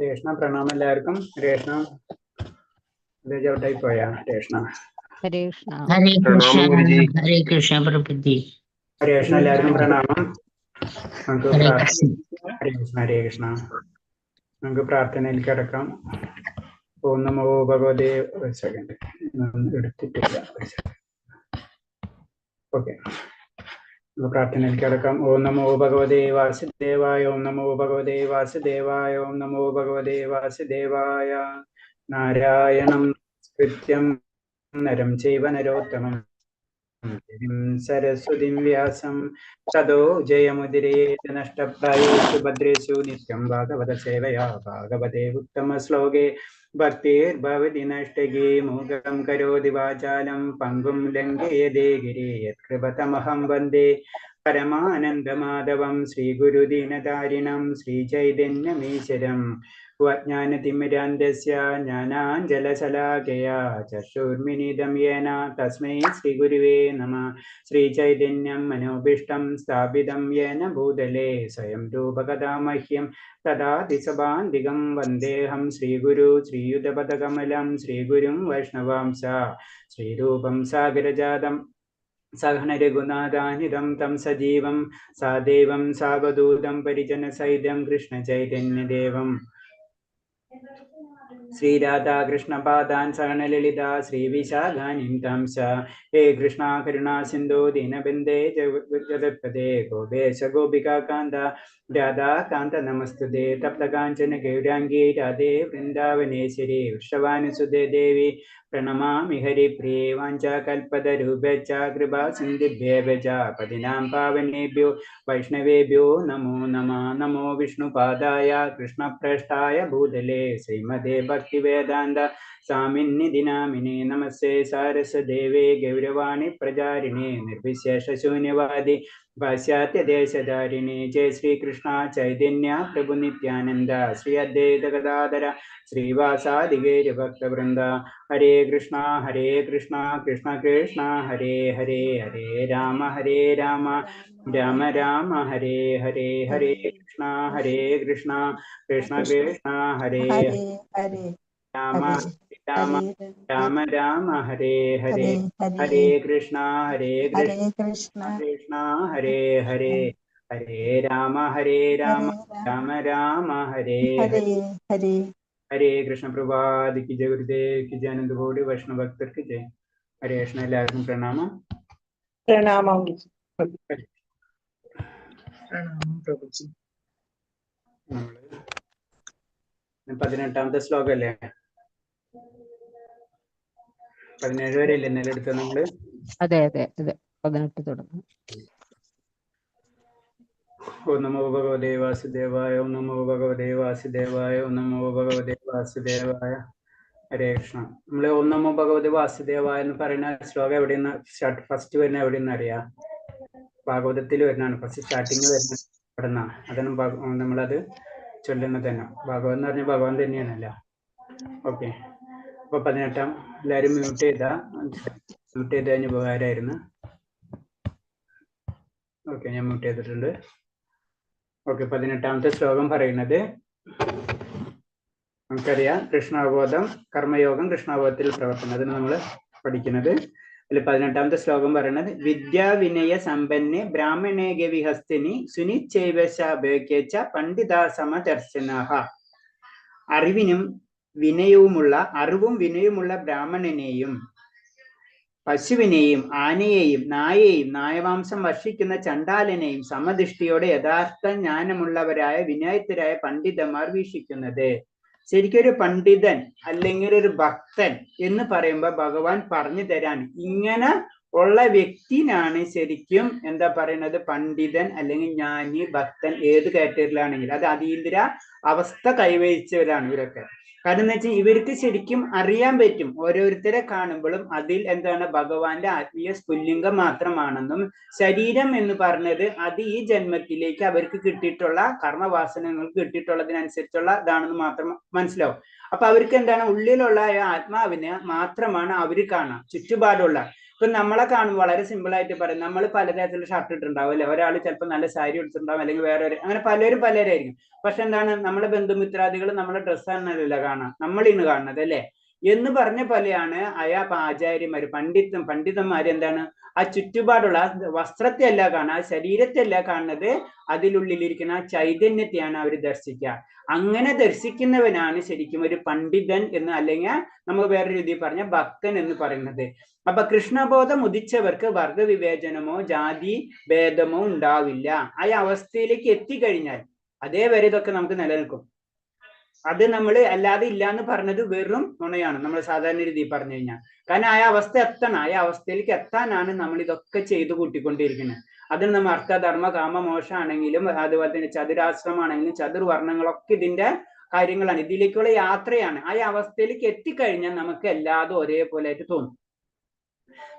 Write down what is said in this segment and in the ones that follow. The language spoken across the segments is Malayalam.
രേഷ്ണ പ്രണാമം എല്ലാവർക്കും. രേഷ്ണ ചവിട്ടായി പോയാ രേഷ്ണ? ഹരേ കൃഷ്ണ. ഹരേ കൃഷ്ണ. പ്രണാമം ഗുരുജി. ഹരേ കൃഷ്ണ പ്രഭുജി. രേഷ്ണ എല്ലാവർക്കും പ്രണാമം. നമുക്ക് ഹരേ പ്രാർത്ഥന. കൃഷ്ണ. ഹരേ കൃഷ്ണ ഹരേ കൃഷ്ണ. നമുക്ക് പ്രാർത്ഥനയിൽ കിടക്കാം. ഓം നമോ ഭഗവതേ. ഒരു സെക്കൻഡ് എടുത്തിട്ടില്ല. ഓക്കെ, നമുക്ക് പ്രാർത്ഥനയിൽ കിടക്കാം. ഓം നമോ ഭഗവതേ വാസുദേവായ. ഓം നമോ ഭഗവതേ വാസുദേവായ. ഓം നമോ ഭഗവതേ വാസുദേവായ. നാരായണം കൃത്യം നരം ചൈവ നരോത്തമം സരസ്വതിം വ്യാസം തതോ ജയമുദിരേത് നഷ്ടപ്രായേഷു ഭദ്രേഷു നിത്യം ഭാഗവത സേവയാ ഭാഗവതേ ഉത്തമ ശ്ലോകേ ഭക്തിർഭവതി നഷ്ടഗേ മൂകം കരോതി വാചാലം പങ്കും ലംഘയതേ ഗിരി യത്കൃപതമഹം വന്ദേ പരമാനന്ദമാധവം ശ്രീഗുരുദീനതാരിണം ശ്രീചൈതന്യമീശ്വരം ജ്ഞാനതിമിരാന്തസ്യ ജ്ഞാനാഞ്ജലശലാകയാ ചക്ഷുർമിലിതം യേന തസ്മൈ ശ്രീഗുരുവേ നമഃ. ശ്രീചൈതന്യം മനോഭീഷ്ടം സ്ഥാപിതം യേന ഭൂതലേ സ്വയം രൂപകഥാ മഹ്യം തദാതി സഭാന്തികം വന്ദേഹം ശ്രീഗുരു ശ്രീയുതപദകമലം ശ്രീഗുരും വൈഷ്ണവാംശ ശ്രീരൂപം സാഗരജാതം സഹന രഘുനാഥാനിധം തം സജീവം സാദേവം സാവധൂതം പരിജനസഹിതം കൃഷ്ണ ചൈതന്യദേവം ശ്രീരാധാകൃഷ്ണപാദാൻ സഹനലളിത ശ്രീവിശാഖാനിം തംസ. ഹേ കൃഷ്ണ കരുണാ സിന്ധു ദീനബന്ധേ ജഗത്പദേ ഗോപേശ ഗോപികാന്ത രാധാകാന്ത നമസ്തുതേ. തപ്തകാഞ്ചന ഗൗരാംഗീ രാധേ വൃന്ദാവനേശ്വരി വൃഷഭാനുസുതേ ദേവി പ്രണമാമി ഹരിപ്രിയേ. വാഞ്ചാകൽപതരൂപേച്ഛ കൃപാ സിന്ധുഭ്യേവ ച പതിനാം പാവനേഭ്യോ വൈഷ്ണവേഭ്യോ നമോ നമഃ. നമോ വിഷ്ണുപാദായ കൃഷ്ണപ്രേഷ്ഠായ ഭൂതലേ ശ്രീമതേ ഭക്തിവേദാന്ത സ്വാമിന്നിധി നാമിനേ. നമസ്തേ സാരസ്വദേവേ ഗൗരവാണി പ്രചാരിണേ നിർവിശേഷശൂന്യവാദി പാശ്ചാത്യദേശധാരിണേ. ജയ ശ്രീകൃഷ്ണ ചൈതന്യ പ്രഭു നിത്യാനന്ദ ശ്രീ അദ്വൈത ഗദാധര ശ്രീവാസാദിഗേര ഭക്തവൃന്ദ. ഹരേ കൃഷ്ണ കൃഷ്ണ കൃഷ്ണ ഹരേ ഹരേ ഹരേ രാമ രാമ രാമ ഹരേ ഹരേ. ഹരേ കൃഷ്ണ കൃഷ്ണ കൃഷ്ണ ഹരേ ഹരേ രാമ രാമ രാമ ഹരേ ഹരേ. ഹരേ കൃഷ്ണ കൃഷ്ണ കൃഷ്ണ ഹരേ ഹരേ. ഹരേ രാമ രാമ രാമ ഹരേ ഹരേ. ഹരേ ഹരേ കൃഷ്ണ. പ്രഭാത് കി ജയ, ഗുരുദേവ് കി ജയ, അനന്ത കോടി വൈഷ്ണവ ഭക്തർ കി ജയ. ഹരേ കൃഷ്ണ. എല്ലാവർക്കും പ്രണാമം. പ്രണാമം. നമ്മള് 18ാമത്തെ ശ്ലോകല്ലേ? 17 വരെ അല്ലേ ഇന്നലെ എടുത്തത് നമ്മള്? അതെ അതെ അതെ 18 തുടങ്ങും. ഓം നമോ ഭഗവതേ വാസുദേവായ. ഓം നമോ ഭഗവതേ വാസുദേവായ. ഓം നമോ ഭഗവതേ വാസുദേവായ. ഹരേ കൃഷ്ണ. നമ്മള് ഓം നമോ ഭഗവതേ വാസുദേവായ എന്ന് പറയുന്ന ശ്ലോകം എവിടെയെന്ന് ഫസ്റ്റ് വരുന്ന എവിടെയെന്ന് അറിയാം? ഭാഗവതത്തിൽ വരുന്നതാണ്. ഫസ്റ്റ് സ്റ്റാർട്ടിങ് വരുന്ന അവിടെ നിന്നാണ്. അതാണ് നമ്മളത് ചൊല്ലുന്നത് തന്നെ. ഭാഗവതം എന്ന് പറഞ്ഞാൽ ഭഗവാൻ തന്നെയാണല്ലോ. ഓക്കെ, അപ്പൊ 18 എല്ലാരും മ്യൂട്ട് ചെയ്ത ഉപകാരമായിരുന്നു. ഓക്കെ, ഞാൻ മ്യൂട്ട് ചെയ്തിട്ടുണ്ട്. ഓക്കെ, 18ാമത്തെ ശ്ലോകം പറയുന്നത് നമുക്കറിയാം. കൃഷ്ണാവബോധം കർമ്മയോഗം കൃഷ്ണാവബോധത്തിൽ പ്രവർത്തനം, അതിന് നമ്മൾ പഠിക്കുന്നത്. അതിൽ 18ാമത്തെ ശ്ലോകം പറയുന്നത് വിദ്യാവിനയ സമ്പന്നെ ബ്രാഹ്മണേ ഗവിഹസ്തിനി സുനിച്ചൈവശ പണ്ഡിത സമദർശനഃ. അറിവും വിനയവുമുള്ള ബ്രാഹ്മണനെയും പശുവിനെയും ആനയെയും നായയെയും നായമാംസം ഭക്ഷിക്കുന്ന ചണ്ടാലനെയും സമദൃഷ്ടിയോടെ യഥാർത്ഥ ജ്ഞാനമുള്ളവരായ വിനയത്തരായ പണ്ഡിതന്മാർ വീക്ഷിക്കുന്നത്. ശരിക്കും ഒരു പണ്ഡിതൻ അല്ലെങ്കിൽ ഒരു ഭക്തൻ എന്ന് പറയുമ്പോൾ ഭഗവാൻ പറഞ്ഞു തരാൻ ഇങ്ങനെ ഉള്ള വ്യക്തിനാണ് ശരിക്കും എന്താ പറയുന്നത് പണ്ഡിതൻ അല്ലെങ്കിൽ ജ്ഞാനി ഭക്തൻ. ഏത് കാറ്റഗറിയിലാണെങ്കിലും അത് അതീന്ദ്ര അവസ്ഥ കൈവരിച്ചവരാണ് ഇവരൊക്കെ. കാരണം എന്ന് വെച്ചാൽ ഇവർക്ക് ശരിക്കും അറിയാൻ പറ്റും ഓരോരുത്തരെ കാണുമ്പോഴും അതിൽ എന്താണ് ഭഗവാന്റെ ആത്മീയ സ്ഫുല്ലിംഗം മാത്രമാണെന്നും ശരീരം എന്ന് പറഞ്ഞത് അത് ഈ ജന്മത്തിലേക്ക് അവർക്ക് കിട്ടിയിട്ടുള്ള കർമ്മവാസനകൾക്ക് കിട്ടിയിട്ടുള്ളതിനനുസരിച്ചുള്ള ഇതാണെന്ന് മാത്രം മനസ്സിലാവും. അപ്പൊ അവർക്ക് എന്താണ് ഉള്ളിലുള്ള ആത്മാവിനെ മാത്രമാണ് അവർ കാണാം. ചുറ്റുപാടുള്ള ഇപ്പൊ നമ്മളെ കാണുമ്പോൾ വളരെ സിമ്പിൾ ആയിട്ട് പറയും, നമ്മൾ പലതരത്തിലുള്ള ഷർട്ട് ഇട്ടുണ്ടാവും അല്ലെ, ഒരാൾ ചിലപ്പോൾ നല്ല സാരി എടുത്തിട്ടുണ്ടാവും, അല്ലെങ്കിൽ വേറെ അങ്ങനെ പലരായിരിക്കും. പക്ഷെ എന്താണ്, നമ്മളെ ബന്ധുമിത്രാദികൾ നമ്മളെ ഡ്രസ്സാണല്ലോ കാണാം, നമ്മളിന്ന് കാണുന്നത് അല്ലെ എന്ന് പറഞ്ഞ പോലെയാണ് ആചാര്യന്മാര് പണ്ഡിതന്മാര് എന്താണ് ആ ചുറ്റുപാടുള്ള വസ്ത്രത്തെ അല്ല കാണുക, ആ ശരീരത്തെ അല്ല കാണുന്നത്, അതിലുള്ളിലിരിക്കുന്ന ആ ചൈതന്യത്തെയാണ് അവർ ദർശിക്കുക. അങ്ങനെ ദർശിക്കുന്നവനാണ് ശരിക്കും ഒരു പണ്ഡിതൻ എന്ന്, അല്ലെങ്കിൽ നമുക്ക് വേറെ രീതിയിൽ പറഞ്ഞ ഭക്തൻ എന്ന് പറയുന്നത്. അപ്പൊ കൃഷ്ണബോധം ഉദിച്ചവർക്ക് വർഗവിവേചനമോ ജാതി ഭേദമോ ഉണ്ടാവില്ല. ആ അവസ്ഥയിലേക്ക് എത്തിക്കഴിഞ്ഞാൽ അതേവരെ ഇതൊക്കെ നമുക്ക് നിലനിൽക്കും. അത് നമ്മൾ അല്ലാതെ ഇല്ല എന്ന് പറഞ്ഞത് വെറും നുണയാണ്, നമ്മൾ സാധാരണ രീതിയിൽ പറഞ്ഞു കഴിഞ്ഞാൽ. കാരണം ആ അവസ്ഥ എത്തണം, ആ അവസ്ഥയിലേക്ക് എത്താനാണ് നമ്മൾ ഇതൊക്കെ ചെയ്തു കൂട്ടിക്കൊണ്ടിരിക്കുന്നത്. അതിന് നമ്മൾ അർത്ഥധർമ്മ കാമ മോശമാണെങ്കിലും അതുപോലെ തന്നെ ചതുരാശ്രമാണെങ്കിലും ചതുർവർണ്ണങ്ങളൊക്കെ ഇതിന്റെ കാര്യങ്ങളാണ്, ഇതിലേക്കുള്ള യാത്രയാണ്. ആ അവസ്ഥയിലേക്ക് എത്തിക്കഴിഞ്ഞാൽ നമുക്ക് എല്ലാതും ഒരേപോലെ ആയിട്ട് തോന്നും.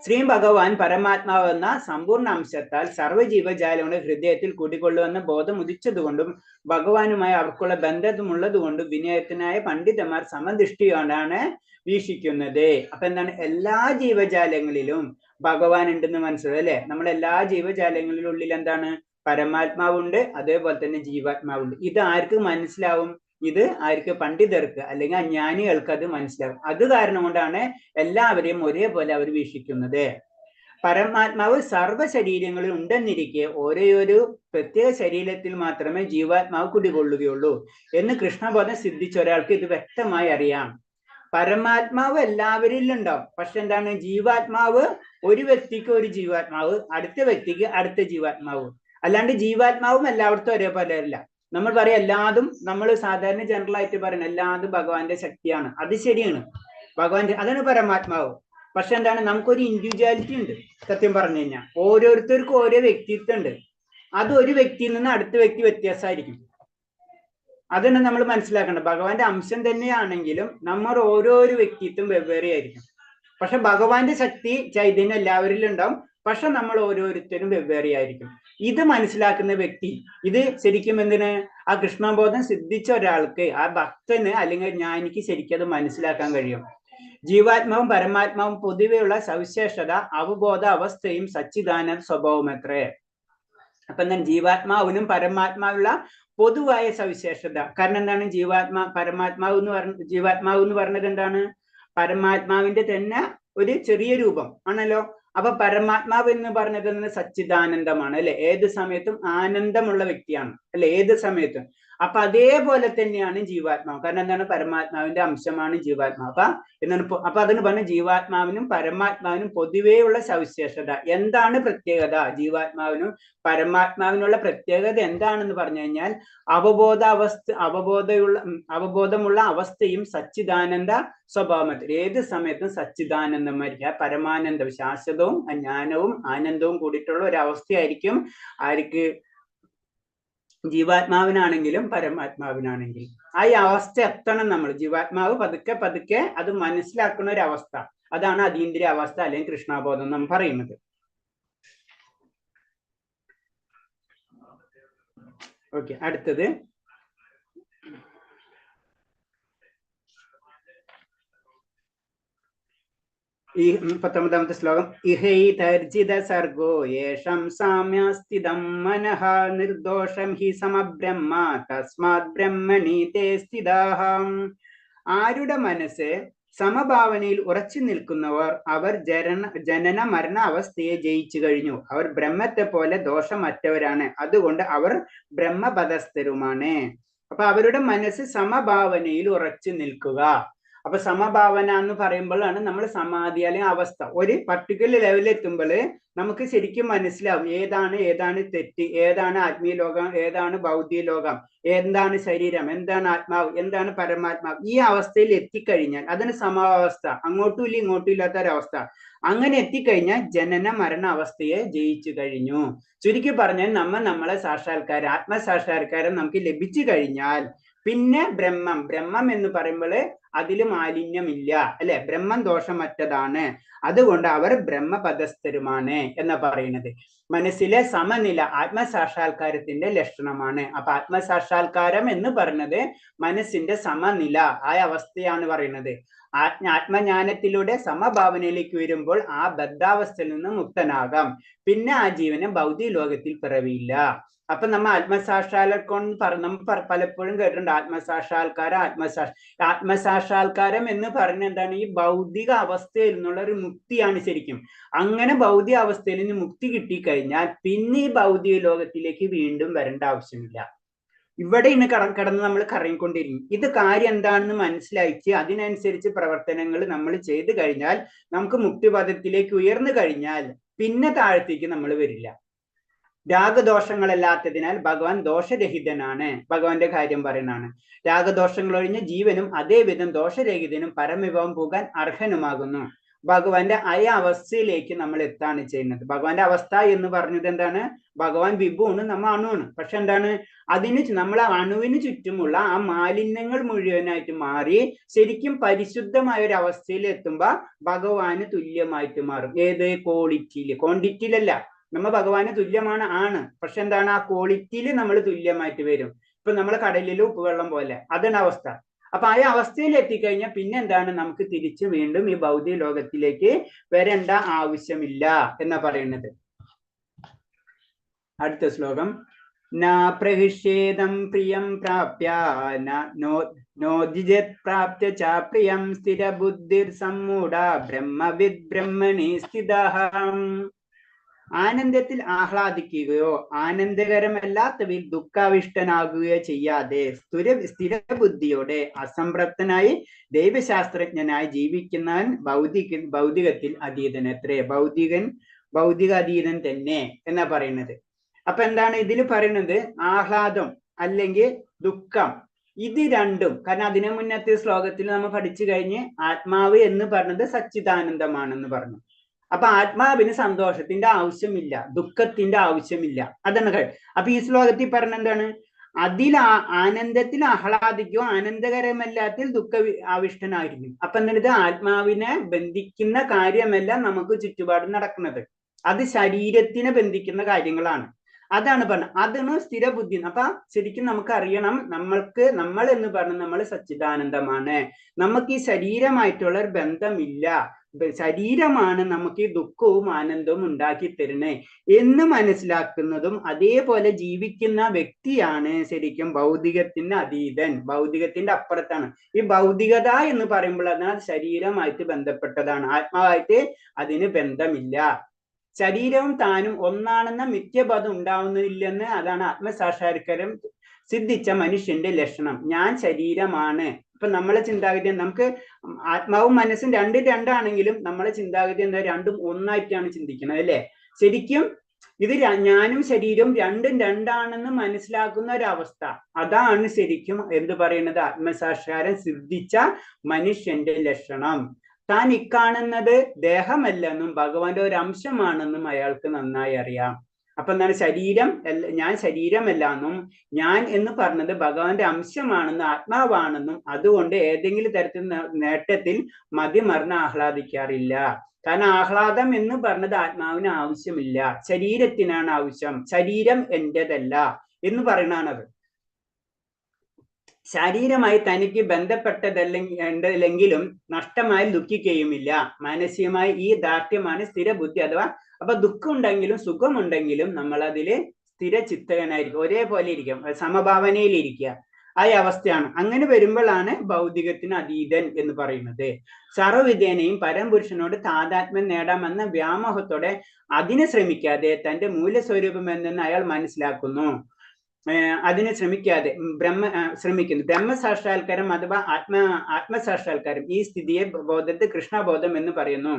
ശ്രീ ഭഗവാൻ പരമാത്മാവെന്ന സമ്പൂർണ്ണ അംശത്താൽ സർവ്വജീവജാലങ്ങളുടെ ഹൃദയത്തിൽ കുടികൊള്ളുവെന്ന ബോധം ഉദിച്ചതുകൊണ്ടും ഭഗവാനുമായി അവർക്കുള്ള ബന്ധമുള്ളത് കൊണ്ടും വിനയത്തിനായ പണ്ഡിതന്മാർ സമദൃഷ്ടിയോടാണ് വീക്ഷിക്കുന്നത്. അപ്പൊ എന്താണ്, എല്ലാ ജീവജാലങ്ങളിലും ഭഗവാൻ ഉണ്ടെന്ന് മനസ്സിലാവും അല്ലെ. നമ്മളെല്ലാ ജീവജാലങ്ങളിലും ഉള്ളിൽ എന്താണ്, പരമാത്മാവുണ്ട്, അതേപോലെ തന്നെ ജീവാത്മാവുണ്ട്. ഇത് ആർക്ക് മനസ്സിലാവും? ഇത് ആർക്ക്? പണ്ഡിതർക്ക് അല്ലെങ്കിൽ അജ്ഞാനികൾക്ക് അത് മനസ്സിലാവും. അത് കാരണം കൊണ്ടാണ് എല്ലാവരെയും ഒരേപോലെ അവർ വീക്ഷിക്കുന്നത്. പരമാത്മാവ് സർവ്വ ശരീരങ്ങളിൽ ഉണ്ടെന്നിരിക്കെ ഓരോരു പ്രത്യേക ശരീരത്തിൽ മാത്രമേ ജീവാത്മാവ് കുടികൊള്ളുകയുള്ളൂ എന്ന് കൃഷ്ണബോധം സിദ്ധിച്ച ഒരാൾക്ക് ഇത് വ്യക്തമായി അറിയാം. പരമാത്മാവ് എല്ലാവരിലും ഉണ്ടാവും, പക്ഷെ എന്താണ്, ജീവാത്മാവ് ഒരു വ്യക്തിക്ക് ഒരു ജീവാത്മാവ്, അടുത്ത വ്യക്തിക്ക് അടുത്ത ജീവാത്മാവ്. അല്ലാണ്ട് ജീവാത്മാവും എല്ലായിടത്തും ഒരേപോലെ അല്ല. നമ്മൾ പറയാം എല്ലാതും, നമ്മൾ സാധാരണ ജനറൽ ആയിട്ട് പറയുന്നത് എല്ലാതും ഭഗവാന്റെ ശക്തിയാണ്. അത് ശരിയാണ്, ഭഗവാന്റെ അതാണ് പരമാത്മാവ്. പക്ഷെ എന്താണ്, നമുക്കൊരു ഇൻഡിവിജ്വാലിറ്റി ഉണ്ട്. സത്യം പറഞ്ഞു കഴിഞ്ഞാൽ ഓരോരുത്തർക്കും ഓരോ വ്യക്തിത്വം ഉണ്ട്. അത് ഒരു വ്യക്തിയിൽ നിന്ന് അടുത്ത വ്യക്തി വ്യത്യാസമായിരിക്കും. അതാണ് നമ്മൾ മനസ്സിലാക്കേണ്ടത്. ഭഗവാന്റെ അംശം തന്നെയാണെങ്കിലും നമ്മൾ ഓരോരോ വ്യക്തിത്വം വെവ്വേറെ ആയിരിക്കും. പക്ഷെ ഭഗവാന്റെ ശക്തി ചൈതന്യം എല്ലാവരിലും ഉണ്ടാവും, പക്ഷെ നമ്മൾ ഓരോരുത്തരും വെവ്വേറെ ആയിരിക്കും. ഇത് മനസ്സിലാക്കുന്ന വ്യക്തി, ഇത് ശരിക്കും എന്തിന്, ആ കൃഷ്ണബോധം സിദ്ധിച്ച ഒരാൾക്ക്, ആ ഭക്തന് അല്ലെങ്കിൽ ജ്ഞാനിക്ക് ശരിക്കും അത് മനസ്സിലാക്കാൻ കഴിയും. ജീവാത്മാവും പരമാത്മാവും പൊതുവെയുള്ള സവിശേഷത അവബോധ അവസ്ഥയും സച്ചിദാനന്ദ സ്വഭാവം എത്രേ. അപ്പൊ എന്താണ്, ജീവാത്മാവിനും പരമാത്മാവുള്ള പൊതുവായ സവിശേഷത. കാരണം എന്താണ്, പരമാത്മാവ് എന്ന് പറഞ്ഞത് എന്താണ്, പരമാത്മാവിന്റെ തന്നെ ഒരു ചെറിയ രൂപം ആണല്ലോ. അപ്പൊ പരമാത്മാവ് എന്ന് പറഞ്ഞത് സച്ചിദാനന്ദമാണ് അല്ലെ, ഏത് സമയത്തും ആനന്ദമുള്ള വ്യക്തിയാണ് അല്ലെ, ഏത് സമയത്തും. അപ്പൊ അതേപോലെ തന്നെയാണ് ജീവാത്മാവ്. കാരണം എന്താണ്, പരമാത്മാവിന്റെ അംശമാണ് ജീവാത്മാവ്. അപ്പൊ അതിന് പറഞ്ഞ ജീവാത്മാവിനും പരമാത്മാവിനും പൊതുവെയുള്ള സവിശേഷത. എന്താണ് പ്രത്യേകത? ജീവാത്മാവിനും പരമാത്മാവിനുള്ള പ്രത്യേകത എന്താണെന്ന് പറഞ്ഞു കഴിഞ്ഞാൽ അവബോധമുള്ള അവസ്ഥയും സച്ചിദാനന്ദ സ്വഭാവം. ഏത് സമയത്തും സച്ചിദാനന്ദമായിരിക്കും, പരമാനന്ദം, ശാശ്വതവും ജ്ഞാനവും ആനന്ദവും കൂടിയിട്ടുള്ള ഒരു അവസ്ഥയായിരിക്കും ആർക്ക്? ജീവാത്മാവിനാണെങ്കിലും പരമാത്മാവിനാണെങ്കിലും. ആ അവസ്ഥ എത്തണം നമ്മൾ. ജീവാത്മാവ് പതുക്കെ പതുക്കെ അത് മനസ്സിലാക്കുന്ന ഒരു അവസ്ഥ, അതാണ് അതീന്ദ്രിയ അവസ്ഥ അല്ലെങ്കിൽ കൃഷ്ണബോധം നാം പറയുന്നത്. ഓക്കെ, അടുത്തത് ഈ 19ാമത്തെ ശ്ലോകം. ഇഹൈതർജിത സർഗോ യേഷം സാമ്യസ്ഥിതം മനഃ നിർദോഷം ഹി സമബ്രഹ്മ തസ്മാത് ബ്രഹ്മണി തേ സ്ഥിതാഹ. ആരുടെ മനസ്സ് സമഭാവനയിൽ ഉറച്ചു നിൽക്കുന്നവർ അവർ ജനന മരണ അവസ്ഥയെ ജയിച്ചു കഴിഞ്ഞു. അവർ ബ്രഹ്മത്തെ പോലെ ദോഷമറ്റവരാണ്, അതുകൊണ്ട് അവർ ബ്രഹ്മപദസ്ഥരുമാണ്. അപ്പൊ അവരുടെ മനസ്സ് സമഭാവനയിൽ ഉറച്ചു നിൽക്കുക. അപ്പൊ സമഭാവന എന്ന് പറയുമ്പോഴാണ് നമ്മൾ സമാധി അല്ലെങ്കിൽ അവസ്ഥ ഒരു പർട്ടിക്കുലർ ലെവലിൽ എത്തുമ്പോൾ നമുക്ക് ശരിക്കും മനസ്സിലാവും ഏതാണ് തെറ്റ്, ഏതാണ് ആത്മീയ ലോകം, ഏതാണ് ഭൗതിക ലോകം, എന്താണ് ശരീരം, എന്താണ് ആത്മാവ്, എന്താണ് പരമാത്മാവ്. ഈ അവസ്ഥയിൽ എത്തിക്കഴിഞ്ഞാൽ അതിന് സമാവസ്ഥ, അങ്ങോട്ടും ഇല്ല ഇങ്ങോട്ടും ഇല്ലാത്ത ഒരവസ്ഥ. അങ്ങനെ എത്തിക്കഴിഞ്ഞാൽ ജനന മരണ അവസ്ഥയെ ജയിച്ചു കഴിഞ്ഞു. ചുരുക്കി പറഞ്ഞാൽ നമ്മളെ സാക്ഷാത്കാരം, ആത്മസാക്ഷാത്കാരം നമുക്ക് ലഭിച്ചു കഴിഞ്ഞാൽ പിന്നെ ബ്രഹ്മം എന്ന് പറയുമ്പോൾ അതിൽ മാലിന്യമില്ല അല്ലെ, ബ്രഹ്മം ദോഷമറ്റതാണ്, അതുകൊണ്ട് അവർ ബ്രഹ്മപദസ്ഥരുമാണ് എന്ന് പറയുന്നത്. മനസ്സിലെ സമനില ആത്മസാക്ഷാത്കാരത്തിന്റെ ലക്ഷണമാണ്. അപ്പൊ ആത്മസാക്ഷാത്കാരം എന്ന് പറയുന്നത് മനസ്സിന്റെ സമനില, ആ അവസ്ഥയാണ് പറയുന്നത്. ആത്മജ്ഞാനത്തിലൂടെ സമഭാവനയിലേക്ക് വരുമ്പോൾ ആ ബദ്ധാവസ്ഥയിൽ നിന്ന് മുക്തനാകാം. പിന്നെ ആ ജീവന് ഭൗതിക ലോകത്തിൽ പിറവിയില്ല. അപ്പൊ നമ്മ ആത്മസാക്ഷാത്കാരം പലപ്പോഴും കേട്ടിട്ടുണ്ട്. ആത്മസാക്ഷാത്കാരം എന്ന് പറഞ്ഞ എന്താണ്? ഈ ഭൗതിക അവസ്ഥയിൽ നിന്നുള്ള ഒരു മുക്തിയാണ് ശരിക്കും. അങ്ങനെ ഭൗതിക അവസ്ഥയിൽ നിന്ന് മുക്തി കിട്ടിക്കഴിഞ്ഞാൽ പിന്നെ ഈ ഭൗതിക ലോകത്തിലേക്ക് വീണ്ടും വരേണ്ട ആവശ്യമില്ല. ഇവിടെ ഇന്ന് കിടന്ന് നമ്മൾ കറങ്ങിക്കൊണ്ടിരിക്കും. ഇത് കാര്യം എന്താണെന്ന് മനസ്സിലാക്കി അതിനനുസരിച്ച് പ്രവർത്തനങ്ങൾ നമ്മൾ ചെയ്തു കഴിഞ്ഞാൽ നമുക്ക് മുക്തിപദത്തിലേക്ക് ഉയർന്നു കഴിഞ്ഞാൽ പിന്നെ താഴത്തേക്ക് നമ്മൾ വരില്ല. രാഗദോഷങ്ങളല്ലാത്തതിനാൽ ഭഗവാൻ ദോഷരഹിതനാണ്. ഭഗവാന്റെ കാര്യം പറയുന്നതാണ്. രാഗദോഷങ്ങൾ ഒഴിഞ്ഞ ജീവനും അതേവിധം ദോഷരഹിതനും പരമവിഭവം പോകാൻ അർഹനുമാകുന്നു. ഭഗവാന്റെ അവസ്ഥയിലേക്ക് നമ്മൾ എത്താണ് ചെയ്യുന്നത്. ഭഗവാന്റെ അവസ്ഥ എന്ന് പറഞ്ഞത് എന്താണ്? ഭഗവാൻ വിഭുവാണ്, നമ്മ അണുവാണ്. പക്ഷെ എന്താണ്? നമ്മൾ അണുവിന് ചുറ്റുമുള്ള ആ മാലിന്യങ്ങൾ മുഴുവനായിട്ട് മാറി ശരിക്കും പരിശുദ്ധമായ ഒരു അവസ്ഥയിൽ എത്തുമ്പോ ഭഗവാന് തുല്യമായിട്ട് മാറും. ഏത്? ക്വാണ്ടിറ്റിയിലല്ല. നമ്മ ഭഗവാന് തുല്യമാണ് ആണ്. പക്ഷെ എന്താണ്? ആ ക്വാളിറ്റിയിൽ നമ്മൾ തുല്യമായിട്ട് വരും. ഇപ്പൊ നമ്മളെ കടലിലെ ഉപ്പുവെള്ളം പോലെ അതാണ് അവസ്ഥ. അപ്പൊ ആ അവസ്ഥയിൽ എത്തിക്കഴിഞ്ഞാൽ പിന്നെ എന്താണ്? നമുക്ക് തിരിച്ചു വീണ്ടും ഈ ഭൗതിക ലോകത്തിലേക്ക് വരേണ്ട ആവശ്യമില്ല എന്നാ പറയുന്നത്. അടുത്ത ശ്ലോകം. ന പ്രഹിഷേദം പ്രിയം പ്രാപ്യ നോദിജത് പ്രാപ്യ ച പ്രിയം സ്ഥിരബുദ്ധിർ സമ്മൂഢ ബ്രഹ്മവിദ് ബ്രഹ്മണി സ്ഥിതഃ. ആനന്ദത്തിൽ ആഹ്ലാദിക്കുകയോ ആനന്ദകരമല്ലാത്തവയിൽ ദുഃഖാവിഷ്ടനാകുകയോ ചെയ്യാതെ സ്ഥിരബുദ്ധിയോടെ അസംപ്രപ്തനായി ദൈവശാസ്ത്രജ്ഞനായി ജീവിക്കുന്നവൻ ഭൗതികത്തിൽ അതീതനത്രേ. ഭൗതിക അതീതൻ തന്നെ എന്നാ പറയുന്നത്. അപ്പൊ എന്താണ് ഇതിൽ പറയുന്നത്? ആഹ്ലാദം അല്ലെങ്കിൽ ദുഃഖം, ഇത് രണ്ടും. കാരണം അതിനു മുന്നത്തെ ശ്ലോകത്തിൽ നമ്മൾ പഠിച്ചു കഴിഞ്ഞ് ആത്മാവ് എന്ന് പറഞ്ഞത് സച്ചിദാനന്ദമാണെന്ന് പറഞ്ഞു. അപ്പൊ ആത്മാവിന് സന്തോഷത്തിന്റെ ആവശ്യമില്ല, ദുഃഖത്തിന്റെ ആവശ്യമില്ല. അതാണ്. അപ്പൊ ഈ ശ്ലോകത്തിൽ പറഞ്ഞ എന്താണ്? ആനന്ദത്തിൽ ആഹ്ലാദിക്കോ ആനന്ദകരമല്ലാത്തിൽ ദുഃഖ ആവിഷ്ടനായിരിക്കും. അപ്പൊ എന്നിട്ട് ആത്മാവിനെ ബന്ധിക്കുന്ന കാര്യമല്ല നമുക്ക് ചുറ്റുപാട് നടക്കുന്നത്. അത് ശരീരത്തിനെ ബന്ധിക്കുന്ന കാര്യങ്ങളാണ്. അതാണ് പറഞ്ഞത്. അതാണ് സ്ഥിരബുദ്ധി. അപ്പൊ ശരിക്കും നമുക്ക് അറിയണം, നമ്മൾ എന്ന് പറഞ്ഞ നമ്മൾ സച്ചിദാനന്ദമാണ്. നമുക്ക് ഈ ശരീരമായിട്ടുള്ള ഒരു ബന്ധമില്ല. ശരീരമാണ് നമുക്ക് ഈ ദുഃഖവും ആനന്ദവും ഉണ്ടാക്കി തരുന്നേ എന്ന് മനസ്സിലാക്കുന്നതും അതേപോലെ ജീവിക്കുന്ന വ്യക്തിയാണ് ശരിക്കും ഭൗതികത്തിന് അതീതൻ. ഭൗതികത്തിന്റെ അപ്പുറത്താണ്. ഈ ഭൗതികത എന്ന് പറയുമ്പോൾ അത് ശരീരമായിട്ട് ബന്ധപ്പെട്ടതാണ്. ആത്മാവായിട്ട് അതിന് ബന്ധമില്ല. ശരീരവും താനും ഒന്നാണെന്ന മിഥ്യബോധം ഉണ്ടാവുന്നില്ലെന്ന് അതാണ് ആത്മസാക്ഷാത്കാരം സിദ്ധിച്ച മനുഷ്യന്റെ ലക്ഷണം. ഞാൻ ശരീരമാണ്. ഇപ്പൊ നമ്മളെ ചിന്താഗതി, നമുക്ക് ആത്മാവും മനസ്സും രണ്ടാണെങ്കിലും നമ്മളെ ചിന്താഗതി എന്താ? രണ്ടും ഒന്നായിട്ടാണ് ചിന്തിക്കുന്നത്, അല്ലെ? ശരിക്കും ഇത് ഞാനും ശരീരവും രണ്ടാണെന്ന് മനസ്സിലാക്കുന്ന ഒരവസ്ഥ, അതാണ് ശരിക്കും എന്ത് പറയുന്നത്? ആത്മസാക്ഷാത്കാരം സിദ്ധിച്ച മനുഷ്യന്റെ ലക്ഷണം. താൻ ഇക്കാണുന്നത് ദേഹമല്ലെന്നും ഭഗവാന്റെ ഒരു അംശമാണെന്നും അയാൾക്ക് നന്നായി അറിയാം. അപ്പൊ എന്താണ്? ഞാൻ ശരീരമല്ല എന്നും ഞാൻ എന്ന് പറഞ്ഞത് ഭഗവാന്റെ അംശമാണെന്നും ആത്മാവാണെന്നും അതുകൊണ്ട് ഏതെങ്കിലും തരത്തിൽ നേട്ടത്തിൽ മതിമറന്ന് ആഹ്ലാദിക്കാറില്ല. കാരണം ആഹ്ലാദം എന്ന് പറഞ്ഞത് ആത്മാവിന് ആവശ്യമില്ല, ശരീരത്തിനാണ് ആവശ്യം. ശരീരം എന്റേതല്ല എന്ന് പറയുന്നതാണത്. ശരീരമായി തനിക്ക് ബന്ധപ്പെട്ടതല്ലെങ്കിലും നഷ്ടമായി ദുഃഖിക്കുകയുമില്ല. മാനസികമായി ഈ ദാർഢ്യമാണ് സ്ഥിരബുദ്ധി അഥവാ. അപ്പൊ ദുഃഖം ഉണ്ടെങ്കിലും സുഖമുണ്ടെങ്കിലും നമ്മൾ അതില് സ്ഥിരചിത്തകനായിരിക്കും, ഒരേപോലെ ഇരിക്കും, സമഭാവനയിലിരിക്കുക. ആ അവസ്ഥയാണ്. അങ്ങനെ വരുമ്പോഴാണ് ഭൗതികത്തിന് അതീതൻ എന്ന് പറയുന്നത്. സർവ്വവിധേനയും പരംപുരുഷനോട് താതാത്മ്യം നേടാമെന്ന വ്യാമോഹത്തോടെ അതിനെ ശ്രമിക്കാതെ തന്റെ മൂലസ്വരൂപം എന്തെന്ന് അയാൾ മനസ്സിലാക്കുന്നു. അതിനെ ശ്രമിക്കുന്നു. ബ്രഹ്മസാക്ഷാത്കാരം അഥവാ ആത്മസാക്ഷാത്കാരം ഈ സ്ഥിതിയെ ബോധത്തെ കൃഷ്ണബോധം എന്ന് പറയുന്നു.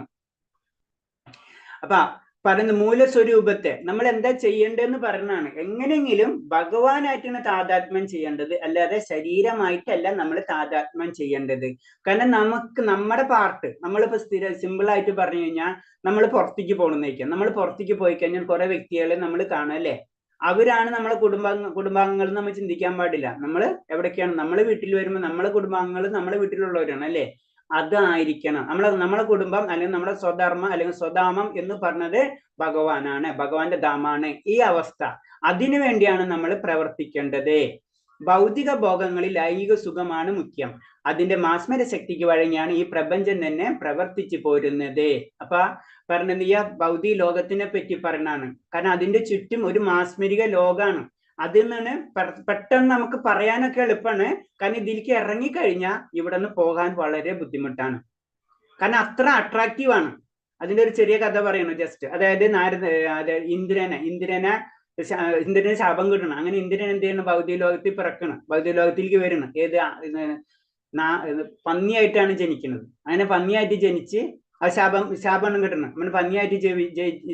അപ്പൊ പറയുന്ന മൂലസ്വരൂപത്തെ നമ്മൾ എന്താ ചെയ്യേണ്ടതെന്ന് പറഞ്ഞാണ്. എങ്ങനെയെങ്കിലും ഭഗവാനായിട്ടാണ് താതാത്മ്യം ചെയ്യേണ്ടത്, അല്ലാതെ ശരീരമായിട്ടല്ല നമ്മൾ താതാത്മ്യം ചെയ്യേണ്ടത്. കാരണം നമ്മുടെ പാർട്ട് നമ്മളിപ്പോ സിമ്പിൾ ആയിട്ട് പറഞ്ഞു കഴിഞ്ഞാൽ നമ്മൾ പുറത്തേക്ക് പോകണമെന്നേക്കാം. നമ്മൾ പുറത്തേക്ക് പോയി കഴിഞ്ഞാൽ കുറെ വ്യക്തികളെ നമ്മൾ കാണും, അല്ലെ? അവരാണ് നമ്മളെ കുടുംബാംഗങ്ങൾ നമ്മൾ ചിന്തിക്കാൻ പാടില്ല. നമ്മൾ എവിടേക്കാണ്? നമ്മളെ വീട്ടിൽ വരുമ്പോൾ നമ്മളെ കുടുംബാംഗങ്ങൾ നമ്മളെ വീട്ടിലുള്ളവരാണ്, അല്ലെ? അതായിരിക്കണം നമ്മളെ കുടുംബം, അല്ലെങ്കിൽ നമ്മുടെ സ്വധർമ്മം അല്ലെങ്കിൽ സ്വധാമം എന്ന് പറഞ്ഞത് ഭഗവാനാണ്, ഭഗവാന്റെ ധാമാണ്. ഈ അവസ്ഥ അതിനു വേണ്ടിയാണ് നമ്മൾ പ്രവർത്തിക്കേണ്ടത്. ഭൗതിക ഭോഗങ്ങളിൽ ലൈംഗിക സുഖമാണ് മുഖ്യം. അതിന്റെ മാസ്മര ശക്തിക്ക് വഴങ്ങിയാണ് ഈ പ്രപഞ്ചം തന്നെ പ്രവർത്തിച്ചു പോരുന്നത്. അപ്പൊ പറഞ്ഞത് ഈ ഭൗതിക ലോകത്തിനെ പറ്റി പറഞ്ഞാണ്. കാരണം അതിന്റെ ചുറ്റും ഒരു മാസ്മരിക ലോകാണ്. അതിൽ നിന്ന് പെട്ടെന്ന് നമുക്ക് പറയാനൊക്കെ എളുപ്പമാണ്. കാരണം ഇതിലേക്ക് ഇറങ്ങിക്കഴിഞ്ഞാൽ ഇവിടെ നിന്ന് പോകാൻ വളരെ ബുദ്ധിമുട്ടാണ്. കാരണം അത്ര അട്രാക്റ്റീവ് ആണ്. അതിന്റെ ഒരു ചെറിയ കഥ പറയണു ജസ്റ്റ്. അതായത് ഇന്ദ്രനെ ശാപം കിട്ടണം. അങ്ങനെ ഇന്ദ്രൻ എന്ത് ചെയ്യണം? ഭൗതിക ലോകത്തിൽ പിറക്കണം, ഭൗതിക ലോകത്തിലേക്ക് വരണം. പന്നിയായിട്ടാണ് ജനിക്കുന്നത്. അങ്ങനെ പന്നിയായിട്ട് ജനിച്ച് ആ ശാപം കിട്ടണം. അങ്ങനെ പന്നിയായിട്ട്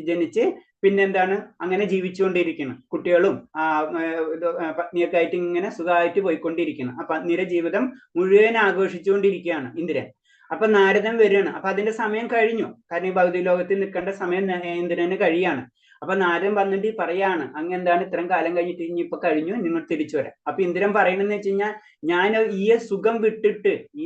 ജനിച്ച് പിന്നെന്താണ് അങ്ങനെ ജീവിച്ചുകൊണ്ടിരിക്കണം. കുട്ടികളും പത്നിയൊക്കെ ആയിട്ട് ഇങ്ങനെ സുഖമായിട്ട് പോയിക്കൊണ്ടിരിക്കണം. ആ പന്നിയുടെ ജീവിതം മുഴുവൻ ആഘോഷിച്ചുകൊണ്ടിരിക്കുകയാണ് ഇന്ദ്രൻ. അപ്പൊ നാരദൻ വരികയാണ്. അപ്പൊ അതിന്റെ സമയം കഴിഞ്ഞു. കാരണം ഈ ഭൗതിക ലോകത്തിൽ നിൽക്കേണ്ട സമയം ഇന്ദ്രന് കഴിയാണ്. അപ്പൊ നാരദൻ വന്നിട്ട് പറയാണ്, അങ്ങ് എന്താണ് ഇത്രയും കാലം കഴിഞ്ഞിട്ട് ഇനിയിപ്പൊ കഴിഞ്ഞു, നിങ്ങൾ തിരിച്ചു വരാം. അപ്പൊ ഇന്ദ്രൻ പറയണെന്ന് വെച്ച് കഴിഞ്ഞാൽ, ഞാൻ ഈ സുഖം വിട്ടിട്ട് ഈ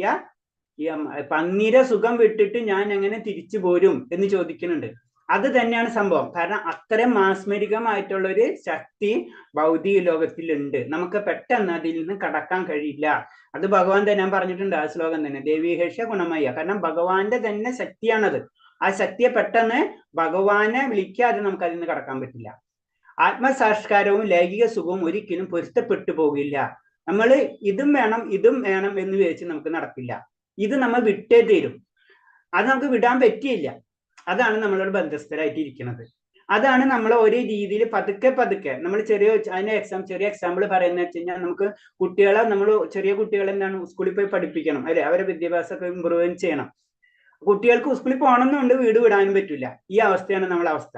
പന്നീരെ സുഖം വിട്ടിട്ട് ഞാൻ എങ്ങനെ തിരിച്ചു പോരും എന്ന് ചോദിക്കുന്നുണ്ട്. അത് തന്നെയാണ് സംഭവം. കാരണം അത്രയും മാസ്മരികമായിട്ടുള്ള ഒരു ശക്തി ഭൗതിക ലോകത്തിലുണ്ട്. നമുക്ക് പെട്ടെന്ന് അതിൽ നിന്ന് കടക്കാൻ കഴിയില്ല. അത് ഭഗവാൻ തന്നെ ഞാൻ പറഞ്ഞിട്ടുണ്ട് ആ ശ്ലോകം തന്നെ, ദേവീഹേഷ ഗുണമയ്യ. കാരണം ഭഗവാന്റെ തന്നെ ശക്തിയാണത്. ആ ശക്തിയെ പെട്ടെന്ന് ഭഗവാനെ വിളിക്കാതെ നമുക്ക് അതിൽ നിന്ന് കടക്കാൻ പറ്റില്ല. ആത്മസാക്ഷാത്കാരവും ലൈംഗിക സുഖവും ഒരിക്കലും പൊരുത്തപ്പെട്ടു പോകില്ല. നമ്മൾ ഇതും വേണം എന്ന് വിചാരിച്ച് നമുക്ക് നടക്കില്ല. ഇത് നമ്മൾ വിട്ടേ തീരും. അത് നമുക്ക് വിടാൻ പറ്റിയില്ല. അതാണ് നമ്മളോട് ബന്ധസ്ഥരായിട്ട് ഇരിക്കുന്നത്. അതാണ് നമ്മൾ ഒരേ രീതിയിൽ പതുക്കെ നമ്മൾ ചെറിയ എക്സാമ്പിൾ പറയുന്നത് വെച്ച് കഴിഞ്ഞാൽ, നമുക്ക് കുട്ടികളെ ചെറിയ കുട്ടികളെ എന്താണ് സ്കൂളിൽ പോയി പഠിപ്പിക്കണം അല്ലെ, അവരെ വിദ്യാഭ്യാസമൊക്കെ ഇമ്പ്രൂവ് ചെയ്യണം. കുട്ടികൾക്ക് സ്കൂളിൽ പോകണമെന്നുണ്ട്, വീട് വിടാനും പറ്റില്ല. ഈ അവസ്ഥയാണ് നമ്മളെ അവസ്ഥ.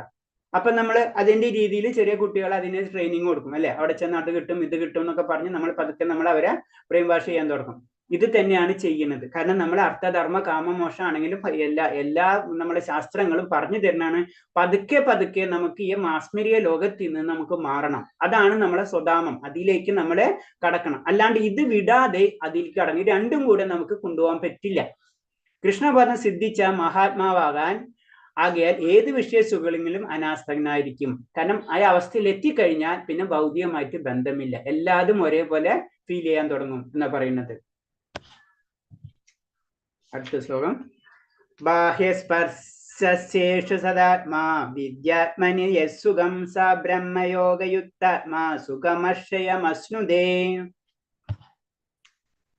അപ്പൊ നമ്മൾ അതിന്റെ രീതിയിൽ ചെറിയ കുട്ടികളെ അതിന് ട്രെയിനിങ് കൊടുക്കും അല്ലെ, അവിടെ ചെന്ന് അത് കിട്ടും ഇത് കിട്ടും എന്നൊക്കെ പറഞ്ഞ് നമ്മൾ പതുക്കെ നമ്മൾ അവരെ ബ്രെയിൻ വാഷ് ചെയ്യാൻ തുടങ്ങും. ഇത് തന്നെയാണ് ചെയ്യുന്നത്. കാരണം നമ്മൾ അർത്ഥധർമ്മ കാമമോക്ഷം ആണെങ്കിലും എല്ലാ നമ്മുടെ ശാസ്ത്രങ്ങളും പറഞ്ഞു തരുന്നതാണ്, പതുക്കെ നമുക്ക് ഈ മാസ്മരിക ലോകത്തിൽ നിന്ന് നമുക്ക് മാറണം. അതാണ് നമ്മളെ സ്വധാമം. അതിലേക്ക് നമ്മളെ കടക്കണം. അല്ലാണ്ട് ഇത് വിടാതെ അതിലേക്ക് കടങ്ങി രണ്ടും കൂടെ നമുക്ക് കൊണ്ടുപോകാൻ പറ്റില്ല. കൃഷ്ണപദം സിദ്ധിച്ച മഹാത്മാവാകാൻ ആകയാൽ ഏത് വിഷയസുഖങ്ങളിലും അനാസക്തനായിരിക്കും. കാരണം ആ അവസ്ഥയിൽ എത്തിക്കഴിഞ്ഞാൽ പിന്നെ ഭൗതികമായിട്ട് ബന്ധമില്ല, എല്ലാതും ഒരേപോലെ ഫീൽ ചെയ്യാൻ തുടങ്ങും എന്നാ പറയുന്നത്. അടുത്ത ശ്ലോകം, ബാഹ്യസ്പർശേഷു സദാത്മാ വിദ്യാത്മനി യസ്സുഖം സ ബ്രഹ്മയോഗയുക്താത്മാ സുഖമക്ഷയമശ്നുതേ.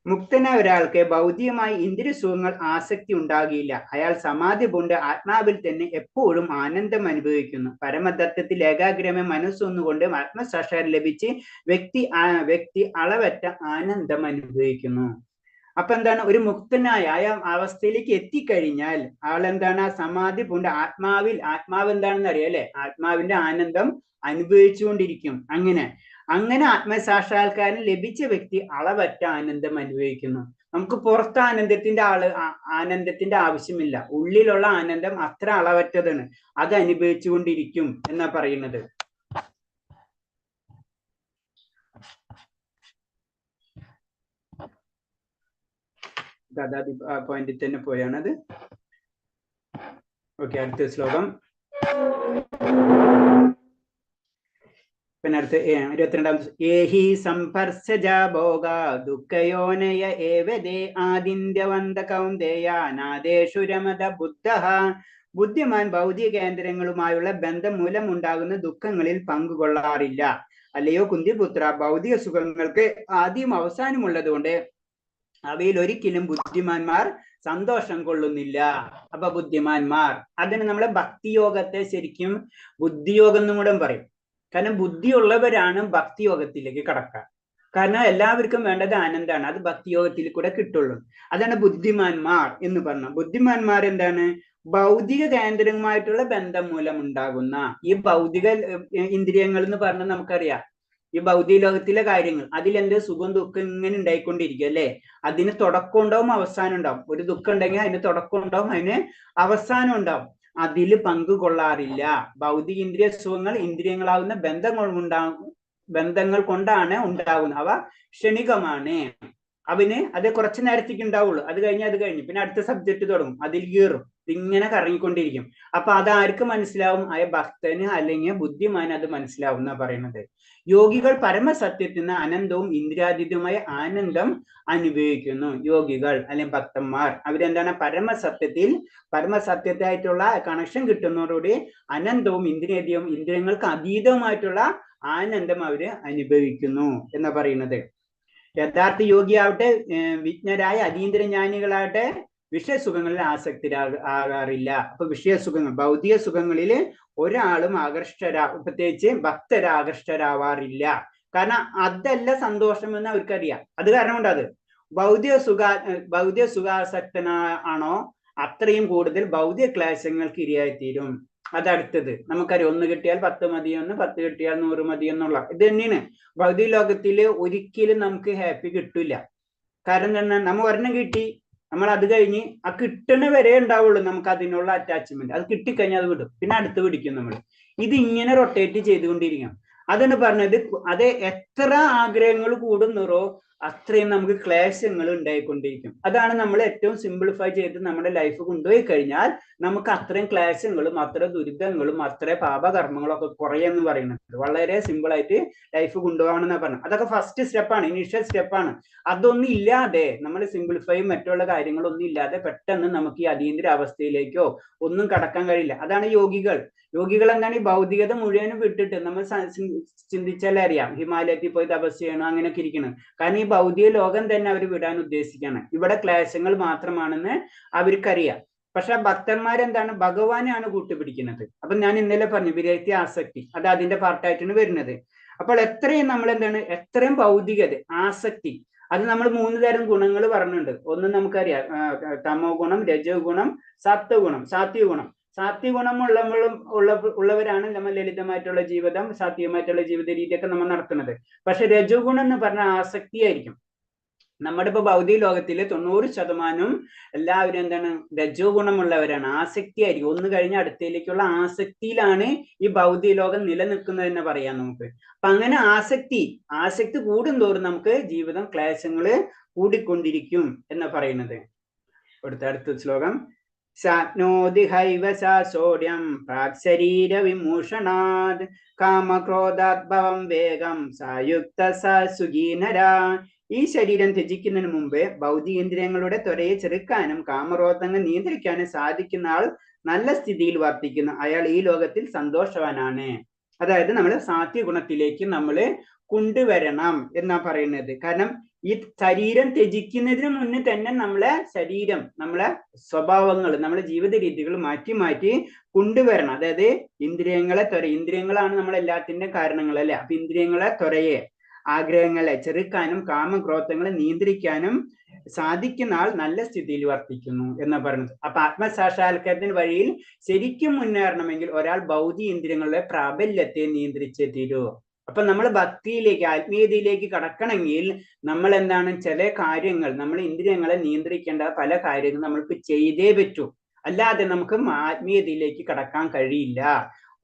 മുക്തനായ ഒരാൾക്ക് ഭൗതികമായി ഇന്ദ്രിയ സുഖങ്ങൾ ആസക്തി ഉണ്ടാകില്ല. അയാൾ സമാധി പൂണ്ട് ആത്മാവിൽ തന്നെ എപ്പോഴും ആനന്ദം അനുഭവിക്കുന്നു. പരമതത്വത്തിൽ ഏകാഗ്രമേ മനസ്സൊന്നുകൊണ്ട് ആത്മസാക്ഷാത്കാരം ലഭിച്ച് വ്യക്തി അളവറ്റ ആനന്ദം അനുഭവിക്കുന്നു. അപ്പൊ എന്താണ്, ഒരു മുക്തനായ ആ അവസ്ഥയിലേക്ക് എത്തിക്കഴിഞ്ഞാൽ ആളെന്താണ്, ആ സമാധി പൂണ്ട് ആത്മാവ് എന്താണെന്ന് അറിയാം അല്ലെ, ആത്മാവിന്റെ ആനന്ദം അനുഭവിച്ചുകൊണ്ടിരിക്കും. അങ്ങനെ ആത്മസാക്ഷാത്കാരം ലഭിച്ച വ്യക്തി അളവറ്റ ആനന്ദം അനുഭവിക്കുന്നു. നമുക്ക് പുറത്ത് ആനന്ദത്തിന്റെ ആവശ്യമില്ല. ഉള്ളിലുള്ള ആനന്ദം അത്ര അളവറ്റതാണ്, അത് അനുഭവിച്ചുകൊണ്ടിരിക്കും എന്നാ പറയുന്നത്. അതാത് പോയിന്റിൽ തന്നെ പോയാണത്. ഓക്കെ, അടുത്ത ശ്ലോകം. പിന്നെ അടുത്ത് 22 ഏഹി സംപർശജ ഭോഗ ദുഃഖയോനയ ഏവദേ ആദിന്യവന്ത കൗന്ദേയാനാദേശു രമത ബുദ്ധഃ. ബുദ്ധിമാൻ ഭൗതിക കേന്ദ്രങ്ങളുമായുള്ള ബന്ധം മൂലം ഉണ്ടാകുന്ന ദുഃഖങ്ങളിൽ പങ്കുകൊള്ളാറില്ല. അല്ലയോ കുന്തിപുത്ര, ഭൗതിക സുഖങ്ങൾക്ക് ആദ്യം അവസാനമുള്ളതുകൊണ്ട് അവയിൽ ഒരിക്കലും ബുദ്ധിമാന്മാർ സന്തോഷം കൊള്ളുന്നില്ല. അപ്പൊ ബുദ്ധിമാന്മാർ, അതിന് നമ്മളെ ഭക്തിയോഗത്തെ ശരിക്കും ബുദ്ധിയോഗം എന്നും കൂടെ പറയും. കാരണം ബുദ്ധിയുള്ളവരാണ് ഭക്തിയോഗത്തിലേക്ക് കടക്കുക. കാരണം എല്ലാവർക്കും വേണ്ടത് ആനന്ദമാണ്, അത് ഭക്തിയോഗത്തിൽ കൂടെ കിട്ടുള്ളൂ. അതാണ് ബുദ്ധിമാന്മാർ എന്ന് പറഞ്ഞ. ബുദ്ധിമാന്മാർ എന്താണ്, ഭൗതിക കേന്ദ്രവുമായിട്ടുള്ള ബന്ധം മൂലം ഉണ്ടാകുന്ന ഈ ഭൗതിക ഇന്ദ്രിയങ്ങൾ എന്ന് പറഞ്ഞാൽ നമുക്കറിയാം, ഈ ഭൗതിക ലോകത്തിലെ കാര്യങ്ങൾ, അതിലെന്ത് സുഖം ദുഃഖം ഇങ്ങനെ ഉണ്ടായിക്കൊണ്ടിരിക്കും അല്ലെ. അതിന് തുടക്കം ഉണ്ടാവും, അവസാനം ഉണ്ടാവും. ഒരു ദുഃഖം ഉണ്ടെങ്കിൽ അതിന് തുടക്കം ഉണ്ടാവും, അതിന് അവസാനം ഉണ്ടാവും. അതിൽ പങ്കുകൊള്ളാറില്ല. ഭൗതിക ഇന്ദ്രിയ സുഖങ്ങൾ ഇന്ദ്രിയങ്ങളാകുന്ന ബന്ധങ്ങൾ കൊണ്ടാണ് ഉണ്ടാകുന്നത്. അവ ക്ഷണികമാണ്. അവന് അത് കുറച്ച് നേരത്തേക്ക് ഉണ്ടാവുള്ളൂ. അത് കഴിഞ്ഞ് പിന്നെ അടുത്ത സബ്ജക്ട് തുടങ്ങും, അതിൽ കയറും, ഇതിങ്ങനെ കറങ്ങിക്കൊണ്ടിരിക്കും. അപ്പൊ അതാർക്ക് മനസ്സിലാവും? ആയ ഭക്തന് അല്ലെങ്കിൽ ബുദ്ധിമാന് അത് മനസ്സിലാവും എന്നാ പറയുന്നത്. യോഗികൾ പരമസത്യത്തിന് അനന്തവും ഇന്ദ്രിയാതീതവുമായ ആനന്ദം അനുഭവിക്കുന്നു. യോഗികൾ അല്ലെങ്കിൽ ഭക്തന്മാർ അവരെന്താണ്? പരമസത്യത്തായിട്ടുള്ള കണക്ഷൻ കിട്ടുന്നതോടുകൂടി അനന്തവും ഇന്ദ്രിയങ്ങൾക്ക് അതീതവുമായിട്ടുള്ള ആനന്ദം അവര് അനുഭവിക്കുന്നു എന്നാ പറയുന്നത്. യഥാർത്ഥ യോഗിയാവട്ടെ വിജ്ഞരായ അതീന്ദ്രജ്ഞാനികളാവട്ടെ വിഷയസുഖങ്ങളിൽ ആകാറില്ല. അപ്പൊ വിഷയസുഖങ്ങൾ, ഭൗതിക സുഖങ്ങളിൽ ഒരാളും പ്രത്യേകിച്ച് ആകർഷ്ടരാവാറില്ല. കാരണം അതല്ല സന്തോഷം എന്ന് അവർക്കറിയാം. അത് കാരണം കൊണ്ട് അത് ഭൗതിക സുഖാസക്തനാണോ അത്രയും കൂടുതൽ ഭൗതിക ക്ലേശങ്ങൾക്ക് ഇരയായിത്തീരും. അതടുത്തത് നമുക്കറിയാം, 1 കിട്ടിയാൽ 10 മതിയെന്ന്, 10 കിട്ടിയാൽ 100 മതിയെന്നുള്ള ഇത് തന്നെയാണ്. ഭൗതിക ലോകത്തില് ഒരിക്കലും നമുക്ക് ഹാപ്പി കിട്ടില്ല. കാരണം എന്താണ്? നമ്മൾ ഒരെണ്ണം കിട്ടി, നമ്മൾ അത് കഴിഞ്ഞ് ആ കിട്ടണ വരെ ഉണ്ടാവുള്ളൂ നമുക്ക് അതിനുള്ള അറ്റാച്ച്മെന്റ്. അത് കിട്ടിക്കഴിഞ്ഞാൽ അത് വിടും, പിന്നെ അടുത്ത് പിടിക്കും നമ്മൾ. ഇത് ഇങ്ങനെ റൊട്ടേറ്റ് ചെയ്തുകൊണ്ടിരിക്കണം. അതാണ് പറഞ്ഞത്. അത് എത്ര ആഗ്രഹങ്ങൾ കൂടുന്നോ അത്രയും നമുക്ക് ക്ലേശങ്ങൾ ഉണ്ടായിക്കൊണ്ടിരിക്കും. അതാണ് നമ്മൾ ഏറ്റവും സിംപ്ലിഫൈ ചെയ്ത് നമ്മുടെ ലൈഫ് കൊണ്ടുപോയി കഴിഞ്ഞാൽ നമുക്ക് അത്രയും ക്ലേശങ്ങളും അത്ര ദുരിതങ്ങളും അത്ര പാപകർമ്മങ്ങളും ഒക്കെ കുറയെന്ന് പറയുന്നത്. വളരെ സിമ്പിൾ ആയിട്ട് ലൈഫ് കൊണ്ടുപോകണമെന്നാ പറഞ്ഞത്. അതൊക്കെ ഫസ്റ്റ് സ്റ്റെപ്പാണ്, ഇനീഷ്യൽ സ്റ്റെപ്പാണ്. അതൊന്നും ഇല്ലാതെ നമ്മൾ സിംപ്ലിഫൈയും മറ്റുള്ള കാര്യങ്ങളൊന്നും ഇല്ലാതെ പെട്ടെന്ന് നമുക്ക് ഈ അതീന്ദ്ര അവസ്ഥയിലേക്കോ ഒന്നും കടക്കാൻ കഴിയില്ല. അതാണ് യോഗികൾ. എന്താണ്? ഈ ഭൗതികത മുഴുവനും വിട്ടിട്ട് നമ്മൾ ചിന്തിച്ചാലേ അറിയാം, ഹിമാലയത്തിൽ പോയി തപസ് ചെയ്യണം അങ്ങനെയൊക്കെ ഇരിക്കണം. കാരണം ഈ ഭൗതിക ലോകം തന്നെ അവർ വിടാൻ ഉദ്ദേശിക്കുകയാണ്. ഇവിടെ ക്ലേശങ്ങൾ മാത്രമാണെന്ന് അവർക്കറിയാം. പക്ഷെ ഭക്തന്മാരെന്താണ്? ഭഗവാനെയാണ് കൂട്ടുപിടിക്കുന്നത്. അപ്പൊ ഞാൻ ഇന്നലെ പറഞ്ഞു വിരക്തി ആസക്തി, അത് അതിന്റെ പാർട്ടായിട്ടാണ് വരുന്നത്. അപ്പോൾ എത്രയും നമ്മൾ എന്താണ്, എത്രയും ഭൗതികത ആസക്തി, അത് നമ്മൾ 3 തരം ഗുണങ്ങൾ പറഞ്ഞിട്ടുണ്ട്. ഒന്ന് നമുക്കറിയാം, തമോ ഗുണം, രജോ ഗുണം, സാത്വിക ഗുണം. സാത്വിക ഗുണം ഉള്ളവരാണ് നമ്മൾ ലളിതമായിട്ടുള്ള ജീവിതം, സാത്വികമായിട്ടുള്ള ജീവിത രീതിയൊക്കെ നമ്മൾ നടത്തുന്നത്. പക്ഷെ രജോ ഗുണം എന്ന് പറഞ്ഞ ആസക്തിയായിരിക്കും. നമ്മുടെ ഇപ്പൊ ഭൗതിക ലോകത്തില് 90% എല്ലാവരും എന്താണ്? രജോ ഗുണമുള്ളവരാണ്, ആസക്തിയായിരിക്കും. ഒന്ന് കഴിഞ്ഞ അടുത്തയിലേക്കുള്ള ആസക്തിയിലാണ് ഈ ഭൗതിക ലോകം നിലനിൽക്കുന്നത് എന്ന് പറയാം നമുക്ക്. അപ്പൊ അങ്ങനെ ആസക്തി കൂടുന്തോറും നമുക്ക് ജീവിതം ക്ലേശങ്ങള് കൂടിക്കൊണ്ടിരിക്കും എന്ന് പറയുന്നത്. അടുത്ത ശ്ലോകം. ശാനോതി ഹൈവ സോഢ്യം പ്രാക്ശരീര വിമൂഷണാത് കാമക്രോധാത്ഭവം വേഗം സായുക്ത സുഖീനരാ. ഈ ശരീരം ത്യജിക്കുന്നതിന് മുമ്പ് ഭൗതികേന്ദ്രിയങ്ങളുടെ ത്വരയെ ചെറുക്കാനും കാമക്രോധങ്ങൾ നിയന്ത്രിക്കാനും സാധിക്കുന്ന ആൾ നല്ല സ്ഥിതിയിൽ വർത്തിക്കുന്ന അയാൾ ഈ ലോകത്തിൽ സന്തോഷവാനാണ്. അതായത് നമ്മൾ സാത്വിക ഗുണത്തിലേക്ക് നമ്മൾ കൊണ്ടുവരണം എന്നാ പറയുന്നത്. കാരണം ഈ ശരീരം ത്യജിക്കുന്നതിന് മുന്നേ തന്നെ നമ്മളെ ശരീരം, നമ്മളെ സ്വഭാവങ്ങൾ, നമ്മളെ ജീവിത രീതികൾ മാറ്റി കൊണ്ടുവരണം. അതായത് ഇന്ദ്രിയങ്ങളാണ് നമ്മളെല്ലാത്തിന്റെ കാരണങ്ങൾ അല്ലെ. അപ്പൊ ഇന്ദ്രിയങ്ങളെ ത്വരയെ, ആഗ്രഹങ്ങളെ ചെറുക്കാനും കാമക്രോധങ്ങളെ നിയന്ത്രിക്കാനും സാധിക്കുന്ന ആൾ നല്ല സ്ഥിതിയിൽ വർത്തിക്കുന്നു എന്നാ പറയുന്നത്. അപ്പൊ ആത്മസാക്ഷാത്കാരത്തിന്റെ വഴിയിൽ ശരിക്കും മുന്നേറണമെങ്കിൽ ഒരാൾ ഭൗതിക ഇന്ദ്രിയങ്ങളുടെ പ്രാബല്യത്തെ നിയന്ത്രിച്ചേ തീരൂ. അപ്പൊ നമ്മൾ ഭക്തിയിലേക്ക്, ആത്മീയതയിലേക്ക് കടക്കണമെങ്കിൽ നമ്മൾ എന്താണ്, ചില കാര്യങ്ങൾ, നമ്മൾ ഇന്ദ്രിയങ്ങളെ നിയന്ത്രിക്കേണ്ട പല കാര്യങ്ങളും നമ്മൾക്ക് ചെയ്തേ പറ്റൂ. അല്ലാതെ നമുക്ക് ആത്മീയതയിലേക്ക് കടക്കാൻ കഴിയില്ല.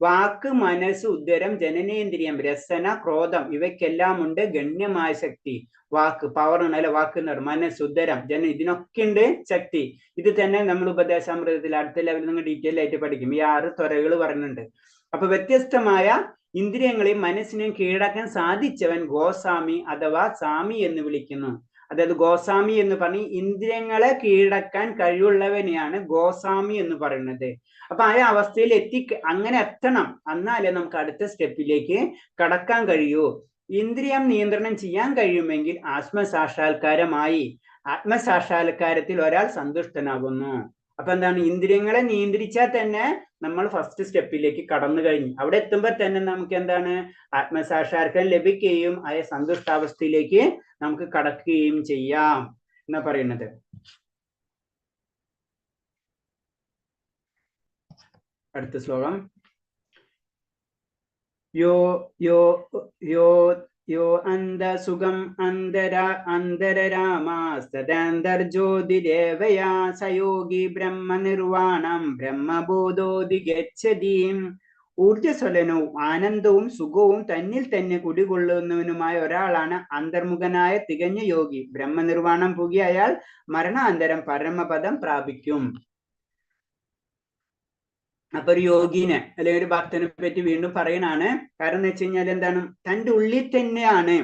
വാക്ക്, മനസ്സ്, ഉദരം, ജനനേന്ദ്രിയം, രസന, ക്രോധം ഇവയ്ക്കെല്ലാം ഉണ്ട് ഗണ്യമായ ശക്തി. വാക്ക് പവർ ആണ് അല്ലെ, വാക്ക് എന്ന് പറയും. മനസ്സ്, ഉദരം, ഇതിനൊക്കെ ഉണ്ട് ശക്തി. ഇത് തന്നെ നമ്മൾ ഉപദേശാമൃതത്തിൽ അടുത്ത ലെവലിൽ നിങ്ങൾ ഡീറ്റെയിൽ ആയിട്ട് പഠിക്കും. ഈ 6 ത്വരകൾ പറയുന്നുണ്ട്. അപ്പൊ വ്യത്യസ്തമായ ഇന്ദ്രിയങ്ങളെയും മനസ്സിനെയും കീഴടക്കാൻ സാധിച്ചവൻ ഗോസ്വാമി അഥവാ സ്വാമി എന്ന് വിളിക്കുന്നു. അതായത് ഗോസ്വാമി എന്ന് പറഞ്ഞ് ഇന്ദ്രിയങ്ങളെ കീഴടക്കാൻ കഴിവുള്ളവനെയാണ് ഗോസ്വാമി എന്ന് പറയുന്നത്. അപ്പൊ ആ അവസ്ഥയിൽ അങ്ങനെ എത്തണം, എന്നാലേ നമുക്ക് അടുത്ത സ്റ്റെപ്പിലേക്ക് കടക്കാൻ കഴിയൂ. ഇന്ദ്രിയം നിയന്ത്രണം ചെയ്യാൻ കഴിയുമെങ്കിൽ ആത്മസാക്ഷാത്കാരത്തിൽ ഒരാൾ സന്തുഷ്ടനാകുന്നു. അപ്പൊ എന്താണ്? ഇന്ദ്രിയങ്ങളെ നിയന്ത്രിച്ചാൽ തന്നെ നമ്മൾ ഫസ്റ്റ് സ്റ്റെപ്പിലേക്ക് കടന്നു കഴിഞ്ഞു. അവിടെ എത്തുമ്പോൾ തന്നെ നമുക്ക് എന്താണ്? ആത്മസാക്ഷാത്കാരം ലഭിക്കുകയും ആ സന്തുഷ്ടാവസ്ഥയിലേക്ക് നമുക്ക് കടക്കുകയും ചെയ്യാം എന്നാ പറയുന്നത്. അടുത്ത ശ്ലോകം. യോ അന്തസുഖം അന്തരരാമാസ്തദന്തർജ്യോതിരേവയാ സയോഗി ബ്രഹ്മനിർവാണം ബ്രഹ്മബോധോതി ഗച്ഛതി. ഊർജ്ജസ്വലനവും ആനന്ദവും സുഖവും തന്നിൽ തന്നെ കുടികൊള്ളുന്നവനുമായ ഒരാളാണ് അന്തർമുഖനായ തികഞ്ഞ യോഗി. ബ്രഹ്മനിർവാണം പുകിയ അയാൾ മരണാന്തരം പരമപദം പ്രാപിക്കും. അപ്പൊ ഒരു യോഗീനെ അല്ലെങ്കിൽ ഒരു ഭക്തനെ പറ്റി വീണ്ടും പറയണാണ്. കാരണം എന്ന് വെച്ച് കഴിഞ്ഞാൽ എന്താണ്, തൻ്റെ ഉള്ളിൽ തന്നെയാണ്,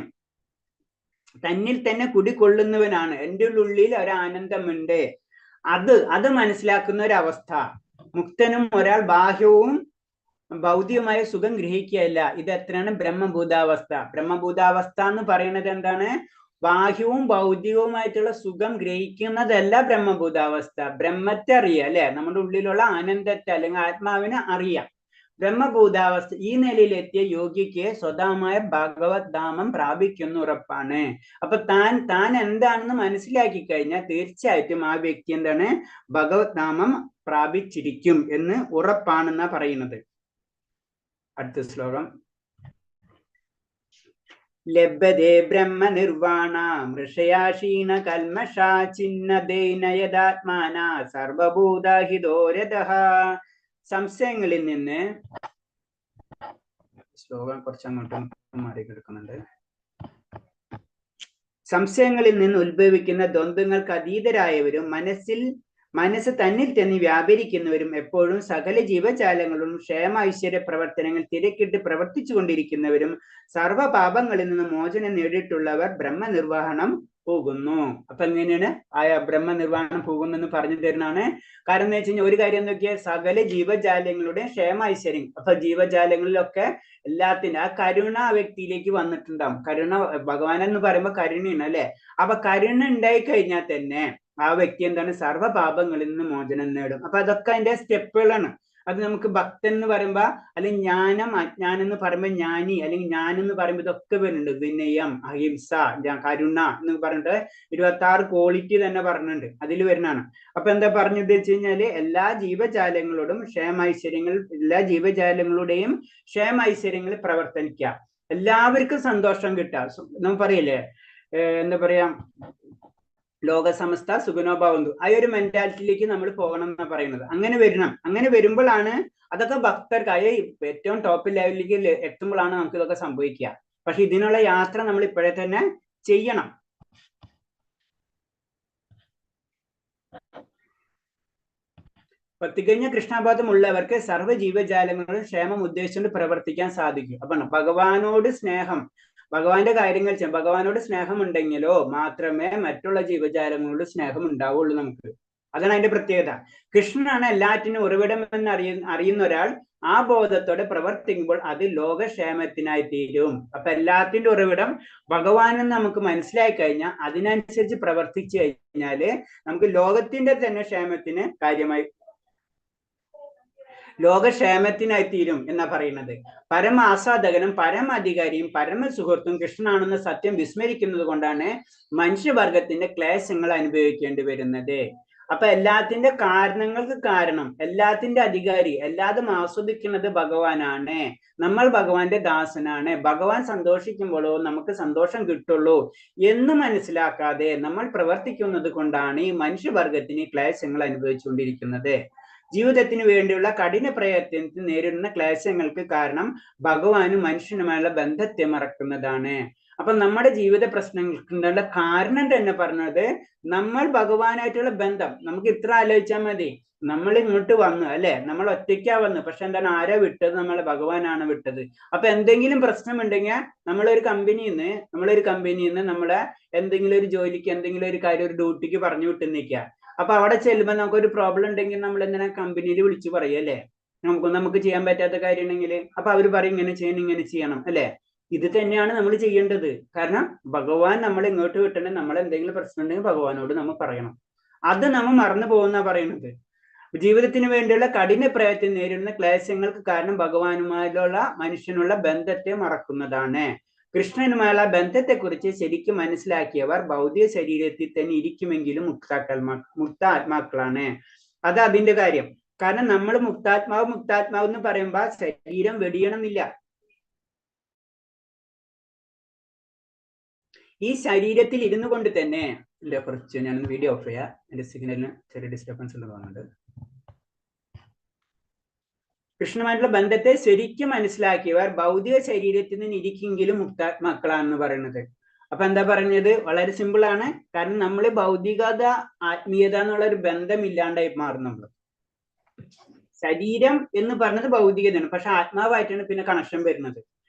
തന്നിൽ തന്നെ കുടികൊള്ളുന്നവനാണ്. എൻ്റെ ഉള്ളിൽ ഒരു ആനന്ദമുണ്ട്. അത് മനസ്സിലാക്കുന്ന ഒരവസ്ഥ. മുക്തനും ഒരാൾ ബാഹ്യവും ഭൗതികമായ സുഖം ഗ്രഹിക്കുകയല്ല. ഇത് എത്രയാണ് ബ്രഹ്മഭൂതാവസ്ഥ. ബ്രഹ്മഭൂതാവസ്ഥ എന്ന് പറയുന്നത് എന്താണ്? ബാഹ്യവും ഭൗതികവുമായിട്ടുള്ള സുഖം ഗ്രഹിക്കുന്നതല്ല ബ്രഹ്മഭൂതാവസ്ഥ. ബ്രഹ്മത്തെ അറിയാം അല്ലെ, നമ്മുടെ ഉള്ളിലുള്ള ആനന്ദത്തെ അല്ലെങ്കിൽ ആത്മാവിനെ അറിയാം. ബ്രഹ്മഭൂതാവസ്ഥ ഈ നിലയിലെത്തിയ യോഗിക്ക് സ്വതമായ ഭഗവത് ധാമം പ്രാപിക്കുന്ന ഉറപ്പാണ്. അപ്പൊ താൻ എന്താണെന്ന് മനസ്സിലാക്കി കഴിഞ്ഞാൽ തീർച്ചയായിട്ടും ആ വ്യക്തി എന്താണ്, ഭഗവത് ധാമം പ്രാപിച്ചിരിക്കും എന്ന് ഉറപ്പാണെന്നാ പറയുന്നത്. അടുത്ത ശ്ലോകം. ലഭ്യതേ ബ്രഹ്മ നിർവാണ മൃഷയാക്ഷീണ കൽമഷാ ചിന്നദേന യദാത്മാന സർവഭൂതഹിതോരതഃ. സംശയങ്ങളിൽ നിന്ന്, ശ്ലോകം കുറച്ചങ്ങോട്ടും മാറി കിടക്കുന്നുണ്ട്. സംശയങ്ങളിൽ നിന്ന് ഉത്ഭവിക്കുന്ന ദ്വന്ദ്ങ്ങൾക്ക് അതീതരായവരും മനസ്സ് തന്നിൽ തന്നെ വ്യാപരിക്കുന്നവരും എപ്പോഴും സകല ജീവജാലങ്ങളും ക്ഷേമ ഐശ്വര്യ പ്രവർത്തനങ്ങൾ തിരക്കിട്ട് പ്രവർത്തിച്ചു കൊണ്ടിരിക്കുന്നവരും സർവ്വപാപങ്ങളിൽ നിന്ന് മോചനം നേടിയിട്ടുള്ളവർ ബ്രഹ്മനിർവഹണം പോകുന്നു. അപ്പൊ എങ്ങനെയാണ് ബ്രഹ്മനിർവഹണം പോകുന്നെന്ന് പറഞ്ഞു തരുന്നതാണ്. കാരണം എന്ന് വെച്ച് കഴിഞ്ഞാൽ ഒരു കാര്യം നോക്കിയാൽ സകല ജീവജാലങ്ങളുടെ ക്ഷേമ ഐശ്വര്യം. അപ്പൊ ജീവജാലങ്ങളിലൊക്കെ എല്ലാത്തിനും ആ കരുണ ആ വ്യക്തിയിലേക്ക് വന്നിട്ടുണ്ടാവും. കരുണ, ഭഗവാൻ എന്ന് പറയുമ്പോൾ കരുണയാണ് അല്ലെ. അപ്പൊ കരുണ ഉണ്ടായി കഴിഞ്ഞാൽ തന്നെ ആ വ്യക്തി എന്താണ്, സർവ്വപാപങ്ങളിൽ നിന്ന് മോചനം നേടും. അപ്പൊ അതൊക്കെ അതിന്റെ സ്റ്റെപ്പുകളാണ്. അത് നമുക്ക് ഭക്തൻ എന്ന് പറയുമ്പോ, അല്ലെങ്കിൽ ജ്ഞാനം അജ്ഞാനം എന്ന് പറയുമ്പോൾ ജ്ഞാനി, അല്ലെങ്കിൽ ഞാൻ എന്ന് പറയുമ്പോൾ ഇതൊക്കെ വരുന്നുണ്ട്. വിനയം, അഹിംസ, കരുണ എന്ന് പറഞ്ഞിട്ട് 26 ക്വാളിറ്റി തന്നെ പറഞ്ഞിട്ടുണ്ട്, അതിൽ വരുന്നതാണ്. അപ്പൊ എന്താ പറഞ്ഞത് വെച്ച് കഴിഞ്ഞാല് എല്ലാ ജീവജാലങ്ങളോടും എല്ലാ ജീവജാലങ്ങളുടെയും ക്ഷേമൈശ്വര്യങ്ങൾ പ്രവർത്തിക്കുക, എല്ലാവർക്കും സന്തോഷം കിട്ടുക. നമ്മൾ പറയില്ലേ, എന്താ പറയാ, ലോകസമസ്ത സുഖനോഭാവന്തു, ആ ഒരു മെന്റാലിറ്റിയിലേക്ക് നമ്മൾ പോകണം എന്നാണ് പറയുന്നത്. അങ്ങനെ വരണം. അങ്ങനെ വരുമ്പോഴാണ് അതൊക്കെ ഭക്തർക്കായ ഏറ്റവും ടോപ്പ് ലെവലിലേക്ക് എത്തുമ്പോഴാണ് നമുക്ക് ഇതൊക്കെ സംഭവിക്കുക. പക്ഷെ ഇതിനുള്ള യാത്ര നമ്മൾ ഇപ്പോഴേ തന്നെ ചെയ്യണം. തികഞ്ഞ കൃഷ്ണബോധമുള്ളവർക്ക് സർവ്വ ജീവജാലങ്ങളും ക്ഷേമം ഉദ്ദേശിച്ചുകൊണ്ട് പ്രവർത്തിക്കാൻ സാധിക്കും. അപ്പൊ ഭഗവാനോട് സ്നേഹം, ഭഗവാന്റെ കാര്യങ്ങൾ ചെയ്യാം. ഭഗവാനോട് സ്നേഹം ഉണ്ടെങ്കിലോ മാത്രമേ മറ്റുള്ള ജീവജാലങ്ങളോട് സ്നേഹം ഉണ്ടാവുള്ളൂ നമുക്ക്. അതാണ് അതിന്റെ പ്രത്യേകത. കൃഷ്ണനാണ് എല്ലാറ്റിനും ഉറവിടം എന്ന് അറിയുന്ന ഒരാൾ ആ ബോധത്തോടെ പ്രവർത്തിക്കുമ്പോൾ അത് ലോകക്ഷേമത്തിനായി തീരും. അപ്പൊ എല്ലാത്തിന്റെ ഉറവിടം ഭഗവാനെന്ന് നമുക്ക് മനസ്സിലാക്കി കഴിഞ്ഞാൽ അതിനനുസരിച്ച് പ്രവർത്തിച്ചു കഴിഞ്ഞാല് നമുക്ക് ലോകത്തിന്റെ തന്നെ ക്ഷേമത്തിന് കാര്യമായി, ലോകക്ഷേമത്തിനായി തീരും എന്നാ പറയുന്നത്. പരമ ആസ്വാദകനും പരമാധികാരിയും പരമസുഹൃത്തും കൃഷ്ണനാണെന്ന സത്യം വിസ്മരിക്കുന്നത് കൊണ്ടാണ് മനുഷ്യവർഗത്തിന്റെ ക്ലേശങ്ങൾ അനുഭവിക്കേണ്ടി വരുന്നത്. അപ്പൊ എല്ലാത്തിന്റെ കാരണങ്ങൾക്ക് കാരണം, എല്ലാത്തിന്റെ അധികാരി, എല്ലാതും ആസ്വദിക്കുന്നത് ഭഗവാനാണ്. നമ്മൾ ഭഗവാന്റെ ദാസനാണ്. ഭഗവാൻ സന്തോഷിക്കുമ്പോഴോ നമുക്ക് സന്തോഷം കിട്ടുള്ളൂ എന്ന് മനസ്സിലാക്കാതെ നമ്മൾ പ്രവർത്തിക്കുന്നത് കൊണ്ടാണ് ഈ മനുഷ്യവർഗത്തിന് ക്ലേശങ്ങൾ അനുഭവിച്ചുകൊണ്ടിരിക്കുന്നത്. ജീവിതത്തിന് വേണ്ടിയുള്ള കഠിന പ്രയത്നത്തിൽ നേരിടുന്ന ക്ലേശങ്ങൾക്ക് കാരണം ഭഗവാനും മനുഷ്യനുമായുള്ള ബന്ധത്തെ മറക്കുന്നതാണ്. അപ്പൊ നമ്മുടെ ജീവിത പ്രശ്നങ്ങൾക്കുള്ള കാരണം തന്നെ പറഞ്ഞത് നമ്മൾ ഭഗവാനായിട്ടുള്ള ബന്ധം. നമുക്ക് ഇത്ര ആലോചിച്ചാൽ മതി. നമ്മൾ ഇങ്ങോട്ട് വന്നു അല്ലെ, നമ്മൾ ഒറ്റയ്ക്കാ വന്നു, പക്ഷെ എന്താണ്, ആരാ വിട്ടത്? നമ്മളെ ഭഗവാനാണ് വിട്ടത്. അപ്പൊ എന്തെങ്കിലും പ്രശ്നമുണ്ടെങ്കിൽ നമ്മളൊരു കമ്പനിയിൽ നിന്ന് നമ്മളെ എന്തെങ്കിലും ഒരു ജോലിക്ക്, എന്തെങ്കിലും ഒരു കാര്യം, ഒരു ഡ്യൂട്ടിക്ക് പറഞ്ഞു വിട്ടുന്നിരിക്കുക. അപ്പൊ അവിടെ ചെല്ലുമ്പോൾ നമുക്കൊരു പ്രോബ്ലം ഉണ്ടെങ്കിൽ നമ്മൾ എന്തിനാ കമ്പനിയിൽ വിളിച്ചു പറയും അല്ലെ, നമുക്ക് ചെയ്യാൻ പറ്റാത്ത കാര്യം ഉണ്ടെങ്കിൽ. അപ്പൊ അവർ പറയും ഇങ്ങനെ ചെയ്യണം അല്ലെ. ഇത് തന്നെയാണ് നമ്മൾ ചെയ്യേണ്ടത്. കാരണം ഭഗവാൻ നമ്മളെ ഇങ്ങോട്ട് വിട്ടണേ, നമ്മൾ എന്തെങ്കിലും പ്രശ്നം ഉണ്ടെങ്കിൽ ഭഗവാനോട് നമ്മൾ പറയണം. അത് നമ്മൾ മറന്നു പോകുന്ന പറയുന്നത്. ജീവിതത്തിന് വേണ്ടിയുള്ള കഠിന പ്രയത്നം നേരിടുന്ന ക്ലേശങ്ങൾക്ക് കാരണം ഭഗവാനുമായുള്ള മനുഷ്യനുള്ള ബന്ധത്തെ മറക്കുന്നതാണ്. കൃഷ്ണനുമായുള്ള ബന്ധത്തെക്കുറിച്ച് ശരിക്കും മനസ്സിലാക്കിയവർ ഭൗതിക ശരീരത്തിൽ തന്നെ ഇരിക്കുമെങ്കിലും മുക്താത്മാക്കളാണ്. അത് അതിന്റെ കാര്യം. കാരണം നമ്മൾ മുക്താത്മാവ് എന്ന് പറയുമ്പോൾ ശരീരം വെടിയണമെന്നില്ല. ഈ ശരീരത്തിൽ ഇരുന്നു കൊണ്ട് തന്നെ, കുറച്ച് ഞാൻ വീഡിയോ ഓഫ് ചെയ്യാം, എന്റെ സിഗ്നലിന് ചെറിയ ഡിസ്റ്റർബൻസ് ഉണ്ട് തോന്നുന്നുണ്ട്. കൃഷ്ണനുമായിട്ടുള്ള ബന്ധത്തെ ശരിക്കും മനസ്സിലാക്കിയവർ ഭൗതിക ശരീരത്തിൽ നിന്ന് ഇരിക്കെങ്കിലും മുക്താത്മാക്കളാണെന്ന് പറയുന്നത്. അപ്പൊ എന്താ പറഞ്ഞത്? വളരെ സിമ്പിൾ ആണ്. കാരണം നമ്മൾ ഭൗതികത ആത്മീയത എന്നുള്ള ഒരു ബന്ധം ഇല്ലാണ്ടായി മാറും. നമ്മൾ ശരീരം എന്ന് പറഞ്ഞത് ഭൗതികതയാണ്, പക്ഷെ ആത്മാവായിട്ടാണ് പിന്നെ കണക്ഷൻ വരുന്നത്.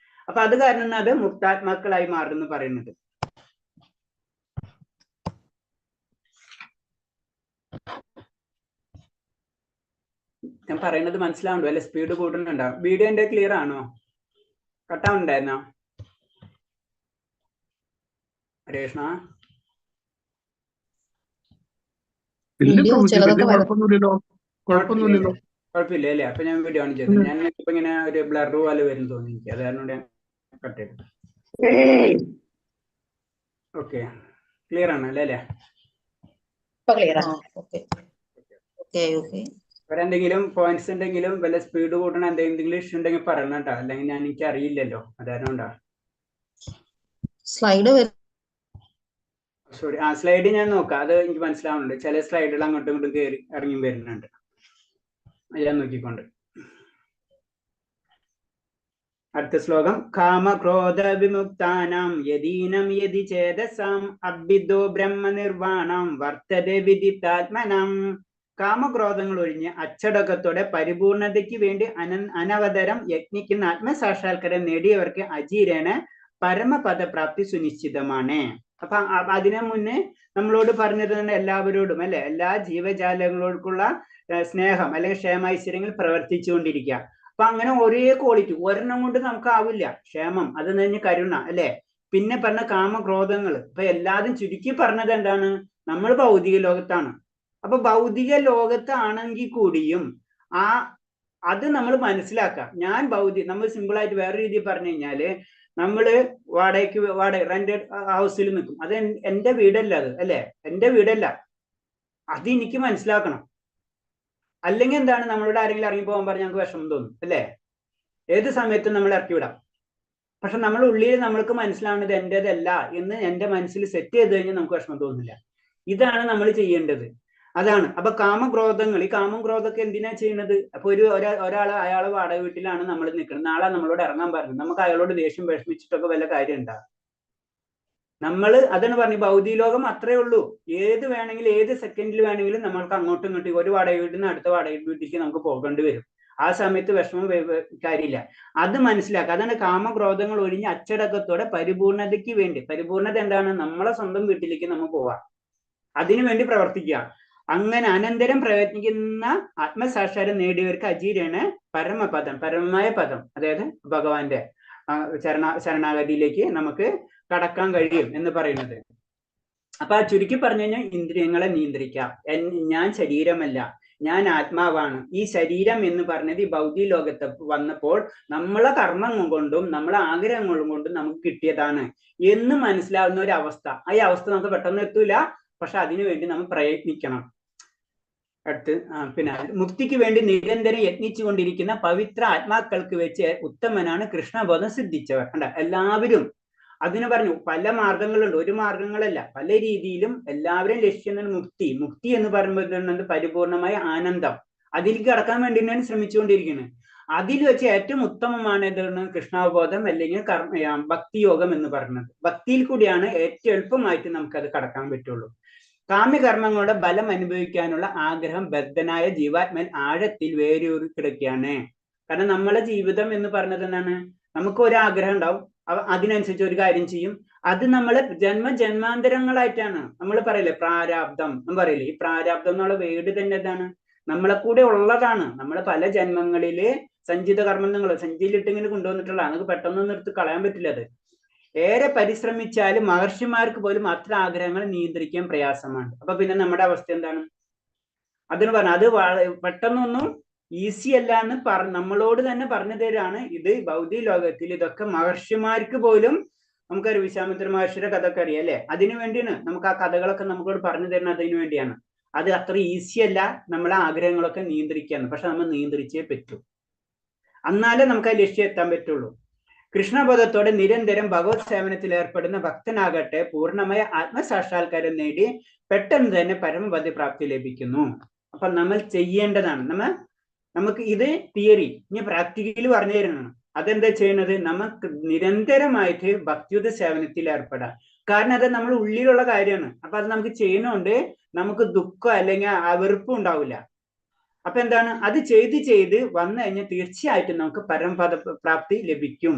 അപ്പൊ അത് കാരണം അത് മുക്താത്മാക്കളായി മാറുമെന്ന് പറയുന്നത്. ഞാൻ പറയുന്നത് മനസ്സിലാവുണ്ടോ? അല്ലെ സ്പീഡ് കൂടുന്നുണ്ടോ? വീഡിയോ എന്റെ ക്ലിയർ ആണോ? കട്ടാവുണ്ടായിരുന്നോ? ഹരേഷ്ണ കുഴപ്പമില്ല അല്ലേ? അപ്പൊ ഞാൻ വീഡിയോ ഓൺ ചെയ്തത്. ഞാൻ ഇപ്പൊ ഇങ്ങനെ ഒരു ബ്ലർ പോലെ വരും തോന്നി എനിക്ക്, അത് കാരണം ഞാൻ കട്ട് ചെയ്തു. ഓക്കെ, ക്ലിയർ ആണ് അല്ലേ? വേറെന്തെങ്കിലും പോയിന്റ്സ് ഉണ്ടെങ്കിലും വല്ല സ്പീഡ് കൂട്ടണ എന്തെങ്കിലും ഇഷ്യൂ ഉണ്ടെങ്കിൽ പറയണം കേട്ടോ, അല്ലെങ്കിൽ ഞാൻ എനിക്ക് അറിയില്ലല്ലോ, അതാരണോണ്ടാ. സോറി, ആ സ്ലൈഡ് ഞാൻ നോക്കാം, അത് എനിക്ക് മനസ്സിലാവുന്നുണ്ട്. ചില സ്ലൈഡുകൾ അങ്ങോട്ടും ഇങ്ങോട്ടും കയറി ഇറങ്ങി വരുന്നുണ്ട്, ഞാൻ നോക്കിക്കൊണ്ട്. അടുത്ത ശ്ലോകം. കാമക്രോധ വിമുക്താനാം യദീനം യദി ചേതസാം അബ്ബിദോ ബ്രഹ്മനിർവാണം വർത്തതേ വിദിതാത്മനം. കാമക്രോധങ്ങൾ ഒഴിഞ്ഞ് അച്ചടക്കത്തോടെ പരിപൂർണതയ്ക്ക് വേണ്ടി അനവതരം യജ്ഞിക്കുന്ന ആത്മസാക്ഷാത്കാരം നേടിയവർക്ക് അജീരേണ പരമപദപ്രാപ്തി സുനിശ്ചിതമാണ്. അപ്പൊ അതിനു മുന്നേ നമ്മളോട് പറഞ്ഞത് തന്നെ എല്ലാവരോടും അല്ലെ, എല്ലാ ജീവജാലങ്ങളോടുള്ള സ്നേഹം അല്ലെങ്കിൽ ക്ഷേമൈശ്വര്യങ്ങൾ പ്രവർത്തിച്ചുകൊണ്ടിരിക്കുക. അപ്പൊ അങ്ങനെ ഒരേ ക്വാളിറ്റി ഒരെണ്ണം കൊണ്ട് നമുക്കാവില്ല. ക്ഷേമം, അത് തന്നെ കരുണ അല്ലെ. പിന്നെ പറഞ്ഞ കാമക്രോധങ്ങൾ. ഇപ്പൊ എല്ലാതും ചുരുക്കി പറഞ്ഞത് എന്താണ്? നമ്മൾ ഭൗതിക ലോകത്താണ്. അപ്പൊ ഭൗതിക ലോകത്താണെങ്കിൽ കൂടിയും അത് നമ്മൾ മനസ്സിലാക്കാം. ഞാൻ നമ്മൾ സിമ്പിൾ ആയിട്ട് വേറെ രീതിയിൽ പറഞ്ഞു കഴിഞ്ഞാല്, നമ്മള് വാടക റെന്റഡ് ഹൗസിൽ നിൽക്കും. അത് എന്റെ വീടല്ല, അത് അല്ലെ, എന്റെ വീടല്ല. അത് എനിക്ക് മനസ്സിലാക്കണം. അല്ലെങ്കിൽ എന്താണ്, നമ്മളോട് ആരെങ്കിലും ഇറങ്ങി പോകാൻ പറഞ്ഞാൽ ഞങ്ങൾക്ക് വിഷമം തോന്നും അല്ലേ? ഏത് സമയത്തും നമ്മൾ ഇറക്കി വിടാം. പക്ഷെ നമ്മൾ ഉള്ളിൽ നമ്മൾക്ക് മനസ്സിലാവുന്നത് എന്റേതല്ല എന്ന് എന്റെ മനസ്സിൽ സെറ്റ് ചെയ്ത് കഴിഞ്ഞാൽ നമുക്ക് വിഷമം തോന്നില്ല. ഇതാണ് നമ്മൾ ചെയ്യേണ്ടത്. അതാണ്. അപ്പൊ കാമക്രോധങ്ങൾ, ഈ കാമക്രോധമൊക്കെ എന്തിനാ ചെയ്യുന്നത്? അപ്പൊ ഒരാൾ അയാളെ വാടക വീട്ടിലാണ് നമ്മൾ നിൽക്കുന്നത്, നാളെ നമ്മളോട് ഇറങ്ങാൻ പറഞ്ഞു, നമുക്ക് അയാളോട് ദേഷ്യം വിഷമിച്ചിട്ടൊക്കെ വല്ല കാര്യം ഉണ്ടാകും? അതാണ് പറഞ്ഞു, ഭൗതിക ലോകം അത്രേ ഉള്ളൂ. ഏത് വേണമെങ്കിലും ഏത് സെക്കൻഡിൽ വേണമെങ്കിലും നമ്മൾക്ക് അങ്ങോട്ടും ഇങ്ങോട്ടും ഒരു വാടക വീട്ടിൽ നിന്ന് അടുത്ത വാടക വീട്ടിലേക്ക് നമുക്ക് പോകേണ്ടി വരും. ആ സമയത്ത് വിഷമം കാര്യമില്ല. അത് മനസ്സിലാക്കുക. അതാണ് കാമക്രോധങ്ങൾ ഒഴിഞ്ഞ് അച്ചടക്കത്തോടെ പരിപൂർണതയ്ക്ക് വേണ്ടി. പരിപൂർണത എന്താണ്? നമ്മളെ സ്വന്തം വീട്ടിലേക്ക് നമ്മൾ പോവാം, അതിനു വേണ്ടി പ്രവർത്തിക്കുക. അങ്ങനെ അനന്തരം പ്രയത്നിക്കുന്ന ആത്മസാക്ഷാത്കാരം നേടിയവർക്ക് അജീരാണ് പരമപദം, പരമമായ പദം, അതായത് ഭഗവാന്റെ ശരണാഗതിയിലേക്ക് നമുക്ക് കടക്കാൻ കഴിയും എന്ന് പറയുന്നത്. അപ്പൊ ചുരുക്കി പറഞ്ഞു കഴിഞ്ഞാൽ ഇന്ദ്രിയങ്ങളെ നിയന്ത്രിക്കാം. ഞാൻ ശരീരമല്ല, ഞാൻ ആത്മാവാണ്. ഈ ശരീരം എന്ന് പറഞ്ഞത് ഈ ഭൗതിക ലോകത്ത് വന്നപ്പോൾ നമ്മളെ കർമ്മം കൊണ്ടും നമ്മളെ ആഗ്രഹങ്ങൾ കൊണ്ടും നമുക്ക് കിട്ടിയതാണ് എന്ന് മനസ്സിലാവുന്ന ഒരു അവസ്ഥ. ഈ അവസ്ഥ നമുക്ക് പെട്ടെന്ന് എത്തൂല, പക്ഷെ അതിനു വേണ്ടി നമ്മൾ പ്രയത്നിക്കണം. അടുത്ത് പിന്നെ മുക്തിക്ക് വേണ്ടി നിരന്തരം യത്നിച്ചു കൊണ്ടിരിക്കുന്ന പവിത്ര ആത്മാക്കൾക്ക് വെച്ച് ഉത്തമനാണ് കൃഷ്ണബോധം സിദ്ധിച്ചവർ. കണ്ട, എല്ലാവരും അതിന് പറഞ്ഞു പല മാർഗങ്ങളുണ്ട്, ഒരു മാർഗങ്ങളല്ല, പല രീതിയിലും എല്ലാവരും ലക്ഷ്യം മുക്തി. മുക്തി എന്ന് പറയുമ്പോൾ പരിപൂർണമായ ആനന്ദം, അതിലേക്ക് കടക്കാൻ വേണ്ടി തന്നെയാണ് ശ്രമിച്ചുകൊണ്ടിരിക്കുന്നത്. അതിൽ വെച്ച് ഏറ്റവും ഉത്തമമാണ് എന്താണ്? കൃഷ്ണാവബോധം അല്ലെങ്കിൽ ഭക്തിയോഗം എന്ന് പറയുന്നത്. ഭക്തിയിൽ കൂടിയാണ് ഏറ്റവും എളുപ്പമായിട്ട് നമുക്കത് കടക്കാൻ പറ്റുള്ളൂ. കാമ്യകർമ്മങ്ങളുടെ ബലം അനുഭവിക്കാനുള്ള ആഗ്രഹം ബദ്ധനായ ജീവാത്മൻ ആഴത്തിൽ വേരൂറി കിടക്കുകയാണ്. കാരണം നമ്മളെ ജീവിതം എന്ന് പറഞ്ഞത് എന്താണ്? നമുക്ക് ഒരു ആഗ്രഹം ഉണ്ടാവും, അതിനനുസരിച്ച് ഒരു കാര്യം ചെയ്യും. അത് നമ്മളെ ജന്മാന്തരങ്ങളായിട്ടാണ്. നമ്മൾ പറയില്ലേ പ്രാരാബ്ദം എന്ന് പറയില്ലേ? ഈ പ്രാരാബ്ദം എന്നുള്ള വേട് തന്നെ എന്താണ്? നമ്മളെ കൂടെ ഉള്ളതാണ്. നമ്മളെ പല ജന്മങ്ങളില് സഞ്ചിത കർമ്മങ്ങൾ സഞ്ചിയിലിട്ട് ഇങ്ങനെ കൊണ്ടുവന്നിട്ടുള്ള, നമുക്ക് പെട്ടെന്നൊന്നും എടുത്ത് കളയാൻ പറ്റില്ല. അത് ഏറെ പരിശ്രമിച്ചാലും മഹർഷിമാർക്ക് പോലും അത്ര ആഗ്രഹങ്ങൾ നിയന്ത്രിക്കാൻ പ്രയാസമാണ്. അപ്പൊ പിന്നെ നമ്മുടെ അവസ്ഥ എന്താണ്? അതിന് പറഞ്ഞ അത് പെട്ടെന്നൊന്നും ഈസി അല്ല എന്ന് നമ്മളോട് തന്നെ പറഞ്ഞു തരാണ്. ഇത് ഭൗതിക ലോകത്തിൽ ഇതൊക്കെ മഹർഷിമാർക്ക് പോലും, നമുക്കൊരു വിശ്വാമിത്ര മഹർഷിയുടെ കഥ ഒക്കെ അറിയാം അല്ലെ? അതിനു വേണ്ടിയാണ് നമുക്ക് ആ കഥകളൊക്കെ നമുക്കോട് പറഞ്ഞു തരുന്നത്. അതിനു വേണ്ടിയാണ്. അത് അത്ര ഈസി അല്ല നമ്മളെ ആഗ്രഹങ്ങളൊക്കെ നിയന്ത്രിക്കാന്ന്. പക്ഷെ നമ്മൾ നിയന്ത്രിച്ചേ പറ്റൂ, എന്നാലേ നമുക്ക് ആ ലക്ഷ്യം എത്താൻ പറ്റുള്ളൂ. കൃഷ്ണബോധത്തോടെ നിരന്തരം ഭഗവത് സേവനത്തിൽ ഏർപ്പെടുന്ന ഭക്തനാകട്ടെ പൂർണ്ണമായ ആത്മസാക്ഷാത്കാരം നേടി പെട്ടെന്ന് തന്നെ പരമപദ പ്രാപ്തി ലഭിക്കുന്നു. അപ്പൊ നമ്മൾ ചെയ്യേണ്ടതാണ്, നമുക്ക് ഇത് തിയറി, ഇനി പ്രാക്ടിക്കലി പറഞ്ഞു തരുന്നതാണ്. അതെന്താ ചെയ്യുന്നത്? നമുക്ക് നിരന്തരമായിട്ട് ഭക്തിയുത സേവനത്തിൽ ഏർപ്പെടാം. കാരണം അത് നമ്മൾ ഉള്ളിലുള്ള കാര്യമാണ്. അപ്പൊ അത് നമുക്ക് ചെയ്യുന്നതുകൊണ്ട് നമുക്ക് ദുഃഖം അല്ലെങ്കിൽ വെറുപ്പും ഉണ്ടാവില്ല. അപ്പൊ എന്താണ്, അത് ചെയ്ത് ചെയ്ത് വന്നു കഴിഞ്ഞാൽ തീർച്ചയായിട്ടും നമുക്ക് പരമപദ പ്രാപ്തി ലഭിക്കും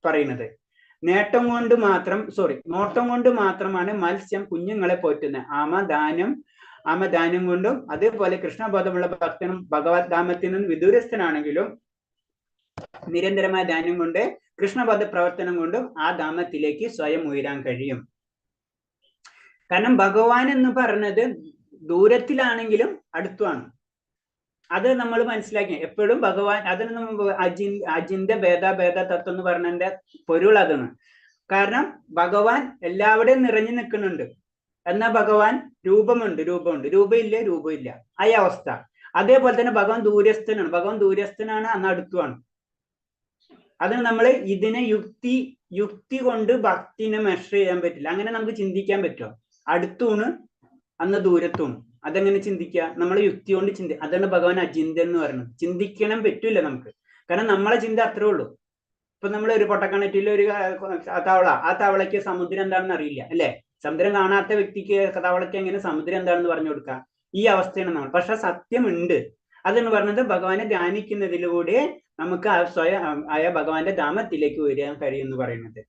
പറയുന്നത്. നോട്ടം കൊണ്ട് മാത്രമാണ് മത്സ്യം കുഞ്ഞുങ്ങളെ പോറ്റുന്നത്. ആമദാനം കൊണ്ടും അതേപോലെ കൃഷ്ണബോധമുള്ള ഭക്തനും ഭഗവത് ധാമത്തിനും വിദൂരസ്ഥനാണെങ്കിലും നിരന്തരമായ ധ്യാനം കൊണ്ട് കൃഷ്ണബോധ പ്രവർത്തനം കൊണ്ടും ആ ധാമത്തിലേക്ക് സ്വയം ഉയരാൻ കഴിയും. കാരണം ഭഗവാൻ എന്ന് പറഞ്ഞത് ദൂരത്തിലാണെങ്കിലും അടുത്തുമാണ്. അത് നമ്മൾ മനസ്സിലാക്കി എപ്പോഴും ഭഗവാൻ, അതിന് നമ്മൾ അജിന്റെ ഭേദ തത്വം എന്ന് പറഞ്ഞതിന്റെ പൊരുൾ അതാണ്. കാരണം ഭഗവാൻ എല്ലാവിടെയും നിറഞ്ഞു നിൽക്കുന്നുണ്ട്. എന്നാൽ ഭഗവാൻ രൂപമുണ്ട്, രൂപമില്ല ആ അവസ്ഥ. അതേപോലെ തന്നെ ഭഗവാൻ ദൂരസ്ഥനാണ്, അന്ന് അടുത്തുമാണ്. അതിന് നമ്മൾ ഇതിനെ യുക്തി കൊണ്ട് ഭക്തിനെ മെഷർ ചെയ്യാൻ പറ്റില്ല. അങ്ങനെ നമുക്ക് ചിന്തിക്കാൻ പറ്റുമോ? അടുത്തൂണ് അന്ന് ദൂരത്തൂണ്, അതെങ്ങനെ ചിന്തിക്കുക? നമ്മൾ യുക്തി കൊണ്ട് അതാണ് ഭഗവാൻ അചിന്ത എന്ന് പറയുന്നത്. ചിന്തിക്കണം പറ്റൂല നമുക്ക്. കാരണം നമ്മളെ ചിന്ത അത്രേ ഉള്ളൂ. ഇപ്പൊ നമ്മൾ ഒരു പൊട്ടക്കിണറ്റിൽ ഒരു തവള, ആ തവളയ്ക്ക് സമുദ്രം എന്താണെന്ന് അറിയില്ല അല്ലെ? സമുദ്രം കാണാത്ത വ്യക്തിക്ക് തവളയ്ക്ക് എങ്ങനെ സമുദ്രം എന്താണെന്ന് പറഞ്ഞു കൊടുക്കുക? ഈ അവസ്ഥയാണ് നമ്മൾ. പക്ഷെ സത്യമുണ്ട്. അതെന്ന് പറഞ്ഞത് ഭഗവാനെ ധ്യാനിക്കുന്നതിലൂടെ നമുക്ക് സ്വയം ആയ ഭഗവാന്റെ ധാമത്തിലേക്ക് വരാൻ കഴിയുമെന്ന് പറയുന്നത്.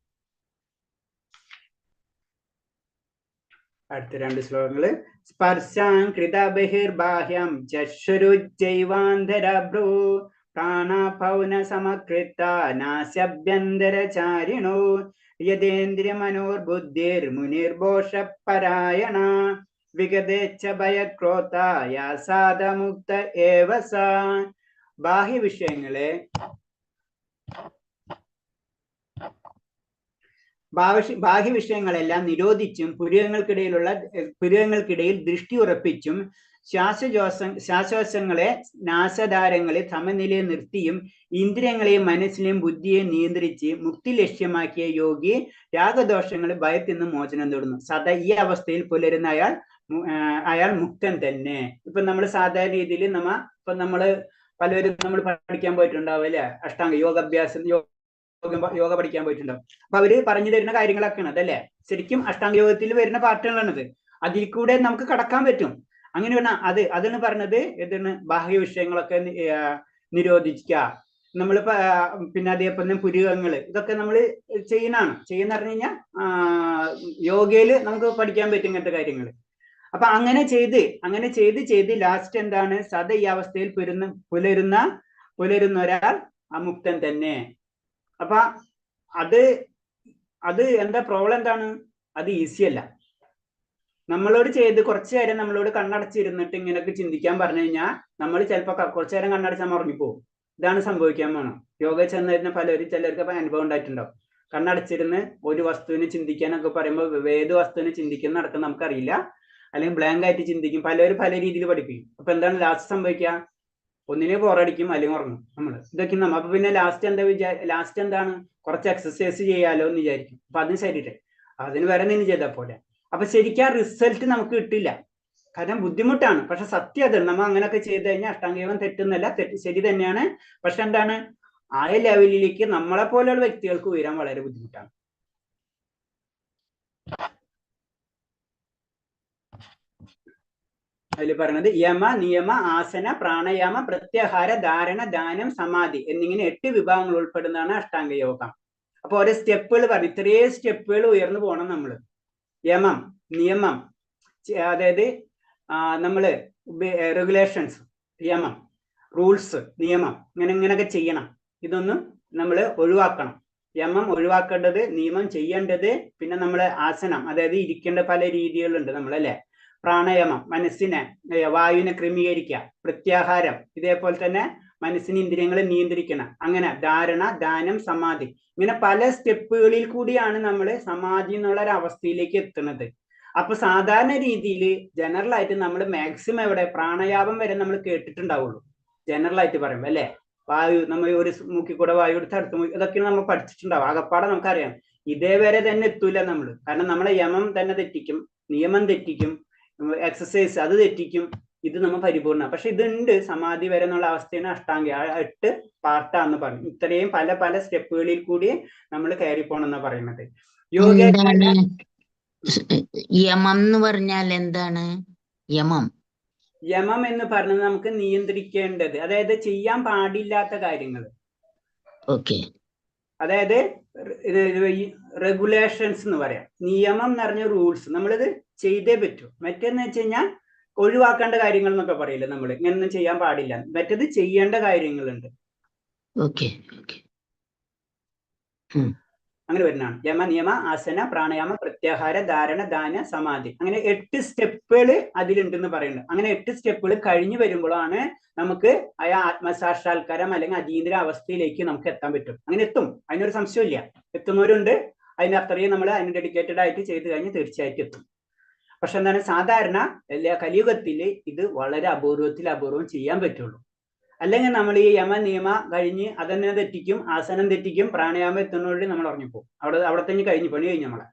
അടുത്ത 2 ശ്ലോകങ്ങള്. സ്പർശാം കൃത ബഹിർബാഹ്യം ചക്ഷുരുജ്ജൈവാന്തരഭ്രൂ പ്രാണപൗന സമകൃത്ത നാസ്യഭ്യന്തരചാരിണോ യതേന്ദ്രിയ മനോർബുദ്ധിർ മുനിർബോഷ പരായണ വിഗതേച്ഛ ഭയക്രോധ യാസാദമുക്ത ഏവ സ. ബാഹ്യ വിഷയങ്ങളെല്ലാം നിരോധിച്ചും പുരികങ്ങൾക്കിടയിൽ ദൃഷ്ടി ഉറപ്പിച്ചും ശ്വാസോച്ഛ്വാസങ്ങളെ നാസധാരങ്ങളെ സമനിലയിൽ നിർത്തിയും ഇന്ദ്രിയങ്ങളെയും മനസ്സിലെയും ബുദ്ധിയെയും നിയന്ത്രിച്ച് മുക്തി ലക്ഷ്യമാക്കിയ യോഗി രാഗദോഷങ്ങളെ ഭയത്തിൽ നിന്ന് മോചനം നേടുന്നു. സദാ ഈ അവസ്ഥയിൽ പുലരുന്ന അയാൾ മുക്തൻ തന്നെ. ഇപ്പൊ നമ്മൾ സാധാരണ രീതിയിൽ നമ്മള് പലരും നമ്മൾ പഠിക്കാൻ പോയിട്ടുണ്ടാവും അല്ലെ? അഷ്ടാംഗ യോഗാഭ്യാസം യോഗ പഠിക്കാൻ പോയിട്ടുണ്ടാവും. അപ്പൊ അവര് പറഞ്ഞു തരുന്ന കാര്യങ്ങളൊക്കെയാണ് അതല്ലേ? ശരിക്കും അഷ്ടാംഗ യോഗത്തിൽ വരുന്ന പാർട്ടുകളാണിത്. അതിൽ കൂടെ നമുക്ക് കടക്കാൻ പറ്റും. അങ്ങനെ അതാണ് പറഞ്ഞത്. എന്താണ്? ബാഹ്യ വിഷയങ്ങളൊക്കെ നിരോധിക്കുക. നമ്മൾ പിന്നെ അതേപോലെ പുരികങ്ങള് ഇതൊക്കെ നമ്മൾ ചെയ്യുന്ന പറഞ്ഞു കഴിഞ്ഞാൽ യോഗയില് നമുക്ക് പഠിക്കാൻ പറ്റും ഇങ്ങനത്തെ കാര്യങ്ങൾ. അപ്പൊ അങ്ങനെ ചെയ്ത് ലാസ്റ്റ് എന്താണ്? സദാ ഈ അവസ്ഥയിൽ പുലരുന്ന ഒരാൾ അമുക്തൻ തന്നെ. അപ്പൊ അത് എന്താ പ്രോബ്ലം എന്താണ്? അത് ഈസി അല്ല. നമ്മളോട് കുറച്ചു നേരം നമ്മളോട് കണ്ണടച്ചിരുന്നിട്ട് ഇങ്ങനെയൊക്കെ ചിന്തിക്കാൻ പറഞ്ഞു കഴിഞ്ഞാൽ നമ്മൾ ചിലപ്പോൾ കുറച്ചു നേരം കണ്ണടച്ചാൽ ഉറങ്ങിപ്പോകും. ഇതാണ് സംഭവിക്കാൻ പോണം. യോഗ ചെന്നിരുന്ന ചിലർക്ക് അനുഭവം ഉണ്ടായിട്ടുണ്ടാവും. കണ്ണടച്ചിരുന്ന് ഒരു വസ്തുവിനെ ചിന്തിക്കാനൊക്കെ പറയുമ്പോൾ ഏത് വസ്തുവിനെ ചിന്തിക്കുന്ന നടക്കുന്ന നമുക്കറിയില്ല. അല്ലെങ്കിൽ ബ്ലാങ്ക് ആയിട്ട് ചിന്തിക്കും. പലരും പല രീതിയിൽ പഠിപ്പിക്കും. അപ്പൊ എന്താണ് ലാസ്റ്റ് സംഭവിക്കുക? ഒന്നിനെ ബോറടിക്കും, അല്ലെങ്കിൽ ഉറങ്ങും ഇതൊക്കെ അപ്പൊ പിന്നെ ലാസ്റ്റ് എന്താണ്? കുറച്ച് എക്സസൈസ് ചെയ്യാലോ എന്ന് വിചാരിക്കും. അപ്പൊ അതിന് ശരിയിട്ട് അതിന് വേറെ എന്തെങ്കിലും ചെയ്താൽ പോലെ. അപ്പൊ ശരിക്കും ആ റിസൾട്ട് നമുക്ക് കിട്ടില്ല. കാരണം ബുദ്ധിമുട്ടാണ്. പക്ഷെ സത്യം അതാണ്. നമ്മൾ അങ്ങനെയൊക്കെ ചെയ്ത് കഴിഞ്ഞാൽ അഷ്ടാംഗയോഗം തെറ്റുന്നല്ല, ശരി തന്നെയാണ്. പക്ഷെ എന്താണ്? ആ ലെവലിലേക്ക് നമ്മളെ പോലെയുള്ള വ്യക്തികൾക്ക് ഉയരാൻ വളരെ ബുദ്ധിമുട്ടാണ്. അതിൽ പറയുന്നത് യമ, നിയമ, ആസന, പ്രാണായാമ, പ്രത്യാഹാര, ധാരണ, ധ്യാനം, സമാധി എന്നിങ്ങനെ 8 വിഭാഗങ്ങൾ ഉൾപ്പെടുന്നതാണ് അഷ്ടാംഗ യോഗം. അപ്പൊ ഓരോ സ്റ്റെപ്പുകൾ പറഞ്ഞു. ഇത്രയും സ്റ്റെപ്പുകൾ ഉയർന്നു പോകണം നമ്മൾ. യമം, നിയമം, അതായത് നമ്മള് റെഗുലേഷൻസ്, യമം, റൂൾസ്, നിയമം, ഇങ്ങനെയൊക്കെ ചെയ്യണം. ഇതൊന്നും നമ്മൾ ഒഴിവാക്കണം. യമം ഒഴിവാക്കേണ്ടത്, നിയമം ചെയ്യേണ്ടത്. പിന്നെ നമ്മൾ ആസനം, അതായത് ഇരിക്കേണ്ട പല രീതികളുണ്ട് നമ്മളല്ലേ. പ്രാണായാമം, മനസ്സിനെ വായുവിനെ ക്രമീകരിക്കുക. പ്രത്യാഹാരം, ഇതേപോലെ തന്നെ മനസ്സിന് ഇന്ദ്രിയങ്ങളെ നിയന്ത്രിക്കണം. അങ്ങനെ ധാരണ, ധ്യാനം, സമാധി, ഇങ്ങനെ പല സ്റ്റെപ്പുകളിൽ കൂടിയാണ് നമ്മൾ സമാധി എന്നുള്ള ഒരു അവസ്ഥയിലേക്ക് എത്തുന്നത്. അപ്പൊ സാധാരണ രീതിയിൽ ജനറൽ ആയിട്ട് നമ്മൾ മാക്സിമം എവിടെ പ്രാണായാമം വരെ നമ്മൾ കേട്ടിട്ടുണ്ടാവുള്ളൂ. ജനറൽ ആയിട്ട് പറയുമ്പോൾ അല്ലെ? വായു, നമ്മൾ ഒരു മൂക്കിൽ കൂടെ വായു എടുത്ത് അടുത്ത ഇതൊക്കെയാണ് നമ്മൾ പഠിച്ചിട്ടുണ്ടാവും. ആകപ്പാടെ നമുക്കറിയാം. ഇതേവരെ തന്നെ എത്തൂല നമ്മൾ. കാരണം നമ്മളെ യമം തന്നെ തെറ്റിക്കും, നിയമം തെറ്റിക്കും, എക്സസൈസ് അത് തെറ്റിക്കും. ഇത് നമ്മൾ പരിപൂർണ. പക്ഷെ ഇതുണ്ട് സമാധി വരെ എന്നുള്ള അവസ്ഥയാണ് അഷ്ടാംഗ. 8 പാർട്ടാന്ന് പറഞ്ഞു. ഇത്രയും പല പല സ്റ്റെപ്പുകളിൽ കൂടി നമ്മൾ കയറി പോണെന്നാ പറയുന്നത്. എന്താണ് യമം എന്ന് പറഞ്ഞാൽ എന്താണ്? യമം യമം എന്ന് പറഞ്ഞത് നമുക്ക് നിയന്ത്രിക്കേണ്ടത്, അതായത് ചെയ്യാൻ പാടില്ലാത്ത കാര്യങ്ങൾ. ഓക്കെ. അതായത് റെഗുലേഷൻസ് എന്ന് പറയാം. നിയമം എന്ന് പറഞ്ഞ റൂൾസ്, നമ്മളിത് ചെയ്തേ പറ്റൂ. മറ്റേന്ന് വെച്ച് കഴിഞ്ഞാൽ ഒഴിവാക്കേണ്ട കാര്യങ്ങൾ എന്നൊക്കെ പറയില്ല നമ്മൾ, ഇങ്ങനൊന്നും ചെയ്യാൻ പാടില്ല. മറ്റേത് ചെയ്യേണ്ട കാര്യങ്ങളുണ്ട്. Okay okay. അങ്ങനെ വരുന്നതാണ് യമ, നിയമ, ആസന, പ്രാണായാമ, പ്രത്യാഹാര, ധാരണ, ദാന, സമാധി. അങ്ങനെ 8 സ്റ്റെപ്പുകൾ അതിലുണ്ടെന്ന് പറയുന്നുണ്ട്. അങ്ങനെ 8 സ്റ്റെപ്പുകൾ കഴിഞ്ഞു വരുമ്പോഴാണ് നമുക്ക് ആ ആത്മസാക്ഷാത്കാരം അല്ലെങ്കിൽ അതീന്ദ്ര അവസ്ഥയിലേക്ക് നമുക്ക് എത്താൻ പറ്റും. അങ്ങനെ എത്തും, അതിനൊരു സംശയമില്ല. എത്തുന്നവരുണ്ട്. അതിന് അത്രയും നമ്മൾ അതിന് ഡെഡിക്കേറ്റഡ് ആയിട്ട് ചെയ്ത് കഴിഞ്ഞ് തീർച്ചയായിട്ടും എത്തും. പക്ഷെ എന്താണ്, സാധാരണ എല്ലാ കലിയുഗത്തിൽ ഇത് വളരെ അപൂർവം ചെയ്യാൻ പറ്റുള്ളൂ. അല്ലെങ്കിൽ നമ്മൾ ഈ യമ നിയമ കഴിഞ്ഞ് അതന്നെ തെറ്റിക്കും, ആസനം തെറ്റിക്കും, പ്രാണായാമം എത്തുന്നതോടെ നമ്മൾ ഉറങ്ങിപ്പോകും. അവിടെ തന്നെ കഴിഞ്ഞു, പണി കഴിഞ്ഞു നമ്മളെ.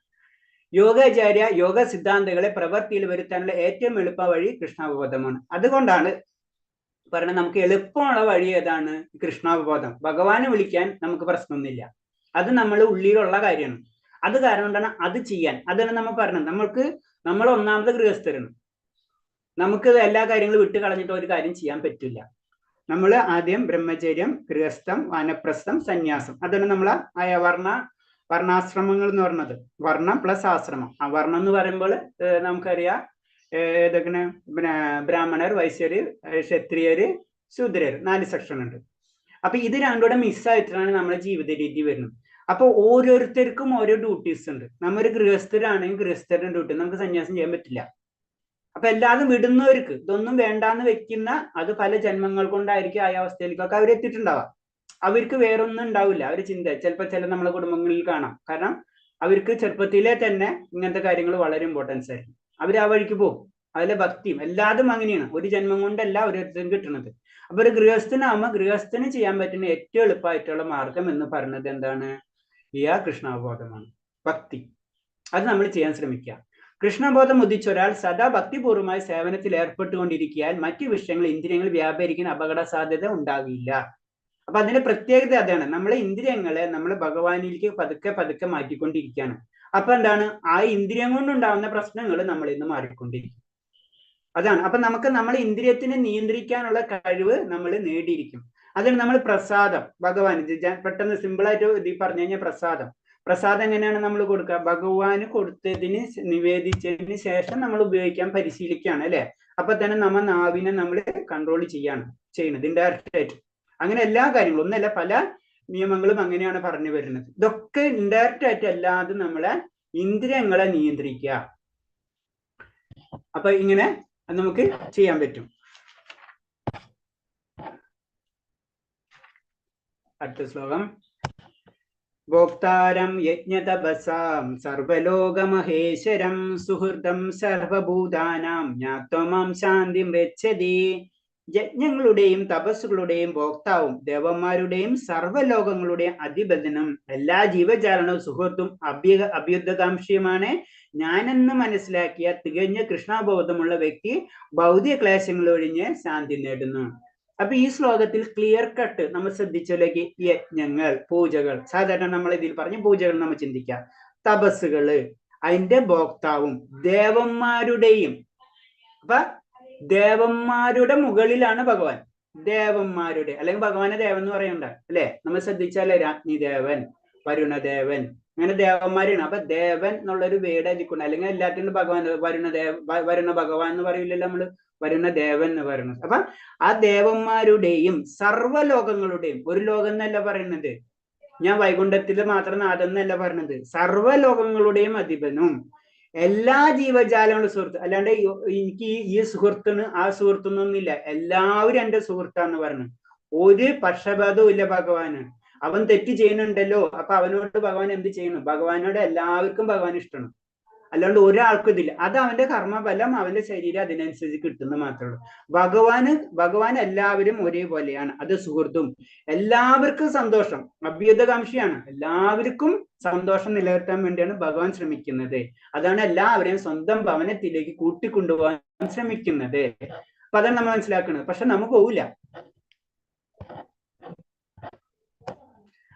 യോഗാചാര്യ യോഗ സിദ്ധാന്തങ്ങളെ പ്രവൃത്തിയിൽ വരുത്താനുള്ള ഏറ്റവും എളുപ്പ വഴി കൃഷ്ണാവബോധമാണ്. അതുകൊണ്ടാണ് പറയുന്നത് നമുക്ക് എളുപ്പമുള്ള വഴി ഏതാണ്? കൃഷ്ണാവബോധം. ഭഗവാനെ വിളിക്കാൻ നമുക്ക് പ്രശ്നമൊന്നുമില്ല, അത് നമ്മൾ ഉള്ളിലുള്ള കാര്യമാണ്. അത് കാരണം കൊണ്ടാണ് അത് ചെയ്യാൻ. അതാണ് നമ്മൾ പറഞ്ഞത്. നമ്മൾ ഒന്നാമത് ഗൃഹസ്ഥരാണ്. നമുക്ക് എല്ലാ കാര്യങ്ങളും വിട്ട് കളഞ്ഞിട്ട് ഒരു കാര്യം ചെയ്യാൻ പറ്റില്ല. നമ്മൾ ആദ്യം ബ്രഹ്മചര്യം, ഗൃഹസ്ഥം, വാനപ്രസ്ഥം, സന്യാസം. അതാണ് നമ്മളെ വർണ്ണാശ്രമങ്ങൾ എന്ന് പറഞ്ഞത്. വർണ്ണം പ്ലസ് ആശ്രമം. ആ വർണ്ണം എന്ന് പറയുമ്പോൾ നമുക്കറിയാം ഏതൊക്കെയാണ്, ബ്രാഹ്മണർ, വൈശ്യര്, ക്ഷത്രിയര്, ശൂദ്രര്, 4 സെക്ഷൻ ഉണ്ട്. അപ്പൊ ഇത് രണ്ടുകൂടെ മിസ്സായിട്ടാണ് നമ്മുടെ ജീവിത രീതി വരുന്നത്. അപ്പൊ ഓരോരുത്തർക്കും ഓരോ ഡ്യൂട്ടീസ് ഉണ്ട്. നമ്മൊരു ഗൃഹസ്ഥരാണെങ്കിൽ ഗൃഹസ്ഥരുടെ ഡ്യൂട്ടി, നമുക്ക് സന്യാസം ചെയ്യാൻ പറ്റില്ല. അപ്പൊ എല്ലാതും വിടുന്നവർക്ക്, ഇതൊന്നും വേണ്ടാന്ന് വെക്കുന്ന, അത് പല ജന്മങ്ങൾ കൊണ്ടായിരിക്കും ആ അവസ്ഥയിലേക്കൊക്കെ അവരെത്തിയിട്ടുണ്ടാവാം. അവർക്ക് വേറൊന്നും ഉണ്ടാവില്ല. അവർ ചിന്ത ചിലപ്പോൾ ചില നമ്മളെ കുടുംബങ്ങളിൽ കാണാം. കാരണം അവർക്ക് ചെറുപ്പത്തിലെ തന്നെ ഇങ്ങനത്തെ കാര്യങ്ങൾ വളരെ ഇമ്പോർട്ടൻസ് ആയിരിക്കും. അവർ ആ വഴിക്ക് പോകും. അതിലെ ഭക്തിയും എല്ലാതും അങ്ങനെയാണ്. ഒരു ജന്മം കൊണ്ടല്ല ഓരോരുത്തരും കിട്ടുന്നത്. അപ്പൊ ഒരു ഗൃഹസ്ഥനാകുമ്പോൾ ഗൃഹസ്ഥന് ചെയ്യാൻ പറ്റുന്ന ഏറ്റവും എളുപ്പമായിട്ടുള്ള മാർഗം എന്ന് പറയുന്നത് എന്താണ്? കൃഷ്ണാവബോധമാണ്, ഭക്തി. അത് നമ്മൾ ചെയ്യാൻ ശ്രമിക്കുക. കൃഷ്ണബോധം ഉദിച്ച ഒരാൾ സദാ ഭക്തിപൂർവ്വമായ സേവനത്തിൽ ഏർപ്പെട്ടുകൊണ്ടിരിക്കാൻ മറ്റു വിഷയങ്ങൾ ഇന്ദ്രിയങ്ങൾ വ്യാപരിക്കുന്ന അപകട സാധ്യത ഉണ്ടാകില്ല. അപ്പൊ അതിന്റെ പ്രത്യേകത അതാണ്. നമ്മളെ ഇന്ദ്രിയങ്ങളെ നമ്മൾ ഭഗവാനിലേക്ക് പതുക്കെ മാറ്റിക്കൊണ്ടിരിക്കുകയാണ്. അപ്പൊ എന്താണ്, ആ ഇന്ദ്രിയം കൊണ്ടുണ്ടാകുന്ന പ്രശ്നങ്ങൾ നമ്മളിൽ നിന്ന് മാറിക്കൊണ്ടിരിക്കും. അതാണ്. അപ്പൊ നമുക്ക് നമ്മളെ ഇന്ദ്രിയത്തിനെ നിയന്ത്രിക്കാനുള്ള കഴിവ് നമ്മൾ നേടിയിരിക്കും. അതിന് നമ്മൾ പ്രസാദം, ഭഗവാൻ പെട്ടെന്ന് സിമ്പിളായിട്ട് ഇത് പറഞ്ഞു കഴിഞ്ഞാൽ പ്രസാദം എങ്ങനെയാണ് നമ്മൾ കൊടുക്കുക? ഭഗവാന് കൊടുത്തതിന് നിവേദിച്ചതിന് ശേഷം നമ്മൾ ഉപയോഗിക്കാൻ പരിശീലിക്കുകയാണ്, അല്ലെ? അപ്പൊ തന്നെ നമ്മ നാവിനെ നമ്മൾ കൺട്രോൾ ചെയ്യുന്നത് ഇൻഡയറക്റ്റ് ആയിട്ട്. അങ്ങനെ എല്ലാ കാര്യങ്ങളും, ഒന്നല്ല പല നിയമങ്ങളും അങ്ങനെയാണ് പറഞ്ഞു വരുന്നത്. ഇതൊക്കെ ഇൻഡയറക്റ്റ് ആയിട്ട് അല്ലാതെ നമ്മളെ ഇന്ദ്രിയങ്ങളെ നിയന്ത്രിക്കുക. അപ്പൊ ഇങ്ങനെ നമുക്ക് ചെയ്യാൻ പറ്റും. അടുത്ത ശ്ലോകം. ഭോക്താരം യജ്ഞതപസാം സർവലോകമഹേശ്വരം സുഹൃദം സർവഭൂതാനാം ജ്ഞാത്വമാം ശാന്തിം രച്ഛതി. യജ്ഞങ്ങളുടെയും തപസ്സുകളുടെയും ഭോക്താവും ദേവന്മാരുടെയും സർവ്വലോകങ്ങളുടെയും അധിപതനും എല്ലാ ജീവജാലനവും സുഹൃത്തും അഭ്യുദ്ധകാംക്ഷിയുമാണ്. ഞാനെന്ന് മനസ്സിലാക്കിയ തികഞ്ഞ കൃഷ്ണബോധമുള്ള വ്യക്തി ഭൗതിക ക്ലേശങ്ങൾ ഒഴിഞ്ഞ് ശാന്തി നേടുന്നു. അപ്പൊ ഈ ശ്ലോകത്തിൽ ക്ലിയർ കട്ട് നമ്മൾ ശ്രദ്ധിച്ചില്ലെങ്കിൽ യജ്ഞങ്ങൾ, പൂജകൾ, സാധാരണ നമ്മൾ ഇതിൽ പറഞ്ഞ പൂജകൾ നമ്മൾ ചിന്തിക്കുക. തപസ്സുകള്, അതിന്റെ ഭോക്താവും ദേവന്മാരുടെയും. അപ്പൊ ദേവന്മാരുടെ മുകളിലാണ് ഭഗവാൻ. ദേവന്മാരുടെ, അല്ലെങ്കിൽ ഭഗവാനെ ദേവൻ എന്ന് പറയണ്ട, അല്ലെ? നമ്മൾ ശ്രദ്ധിച്ചാലേ രാജ്ഞിദേവൻ, വരുണദേവൻ, അങ്ങനെ ദേവന്മാരാണ്. അപ്പൊ ദേവൻ എന്നുള്ളൊരു വേർഡ് അതിക്കൊണ്ട്, അല്ലെങ്കിൽ എല്ലാത്തിനും ഭഗവാൻ വരുണ ഭഗവാൻ എന്ന് പറയില്ലല്ലോ നമ്മള്, വരുന്ന ദേവൻ എന്ന് പറയുന്നത്. അപ്പൊ ആ ദേവന്മാരുടെയും സർവ്വലോകങ്ങളുടെയും, ഒരു ലോകം എന്നല്ല പറയുന്നത്, ഞാൻ വൈകുണ്ഠത്തിൽ മാത്രം നാഥെന്നല്ല പറയുന്നത്, സർവ്വലോകങ്ങളുടെയും അധിപനും എല്ലാ ജീവജാലങ്ങളും സുഹൃത്ത്. അല്ലാണ്ട് എനിക്ക് ഈ സുഹൃത്തിന് ആ സുഹൃത്തൊന്നൊന്നുമില്ല, എല്ലാവരും എന്റെ സുഹൃത്താന്ന് പറഞ്ഞു. ഒരു പക്ഷപാതവും ഇല്ല ഭഗവാന്. അവൻ തെറ്റ് ചെയ്യുന്നുണ്ടല്ലോ, അപ്പൊ അവനോട് ഭഗവാൻ എന്ത് ചെയ്യുന്നു? ഭഗവാനോട് എല്ലാവർക്കും ഭഗവാൻ ഇഷ്ടമാണ്, അല്ലാണ്ട് ഒരാൾക്കും ഇതില്ല. അത് അവന്റെ കർമ്മഫലം, അവന്റെ ശരീരം അതിനനുസരിച്ച് കിട്ടുന്ന മാത്രമേ ഉള്ളൂ. ഭഗവാൻ എല്ലാവരും ഒരേപോലെയാണ്. അത് സുഹൃത്തും, എല്ലാവർക്കും സന്തോഷം, അഭ്യുദ്ധകാംക്ഷിയാണ്. എല്ലാവർക്കും സന്തോഷം നിലനിർത്താൻ വേണ്ടിയാണ് ഭഗവാൻ ശ്രമിക്കുന്നത്. അതാണ് എല്ലാവരെയും സ്വന്തം ഭവനത്തിലേക്ക് കൂട്ടിക്കൊണ്ടുപോകാൻ ശ്രമിക്കുന്നത്. അപ്പൊ അതാണ് നമ്മൾ മനസ്സിലാക്കുന്നത്. പക്ഷെ നമുക്ക് പോവില്ല.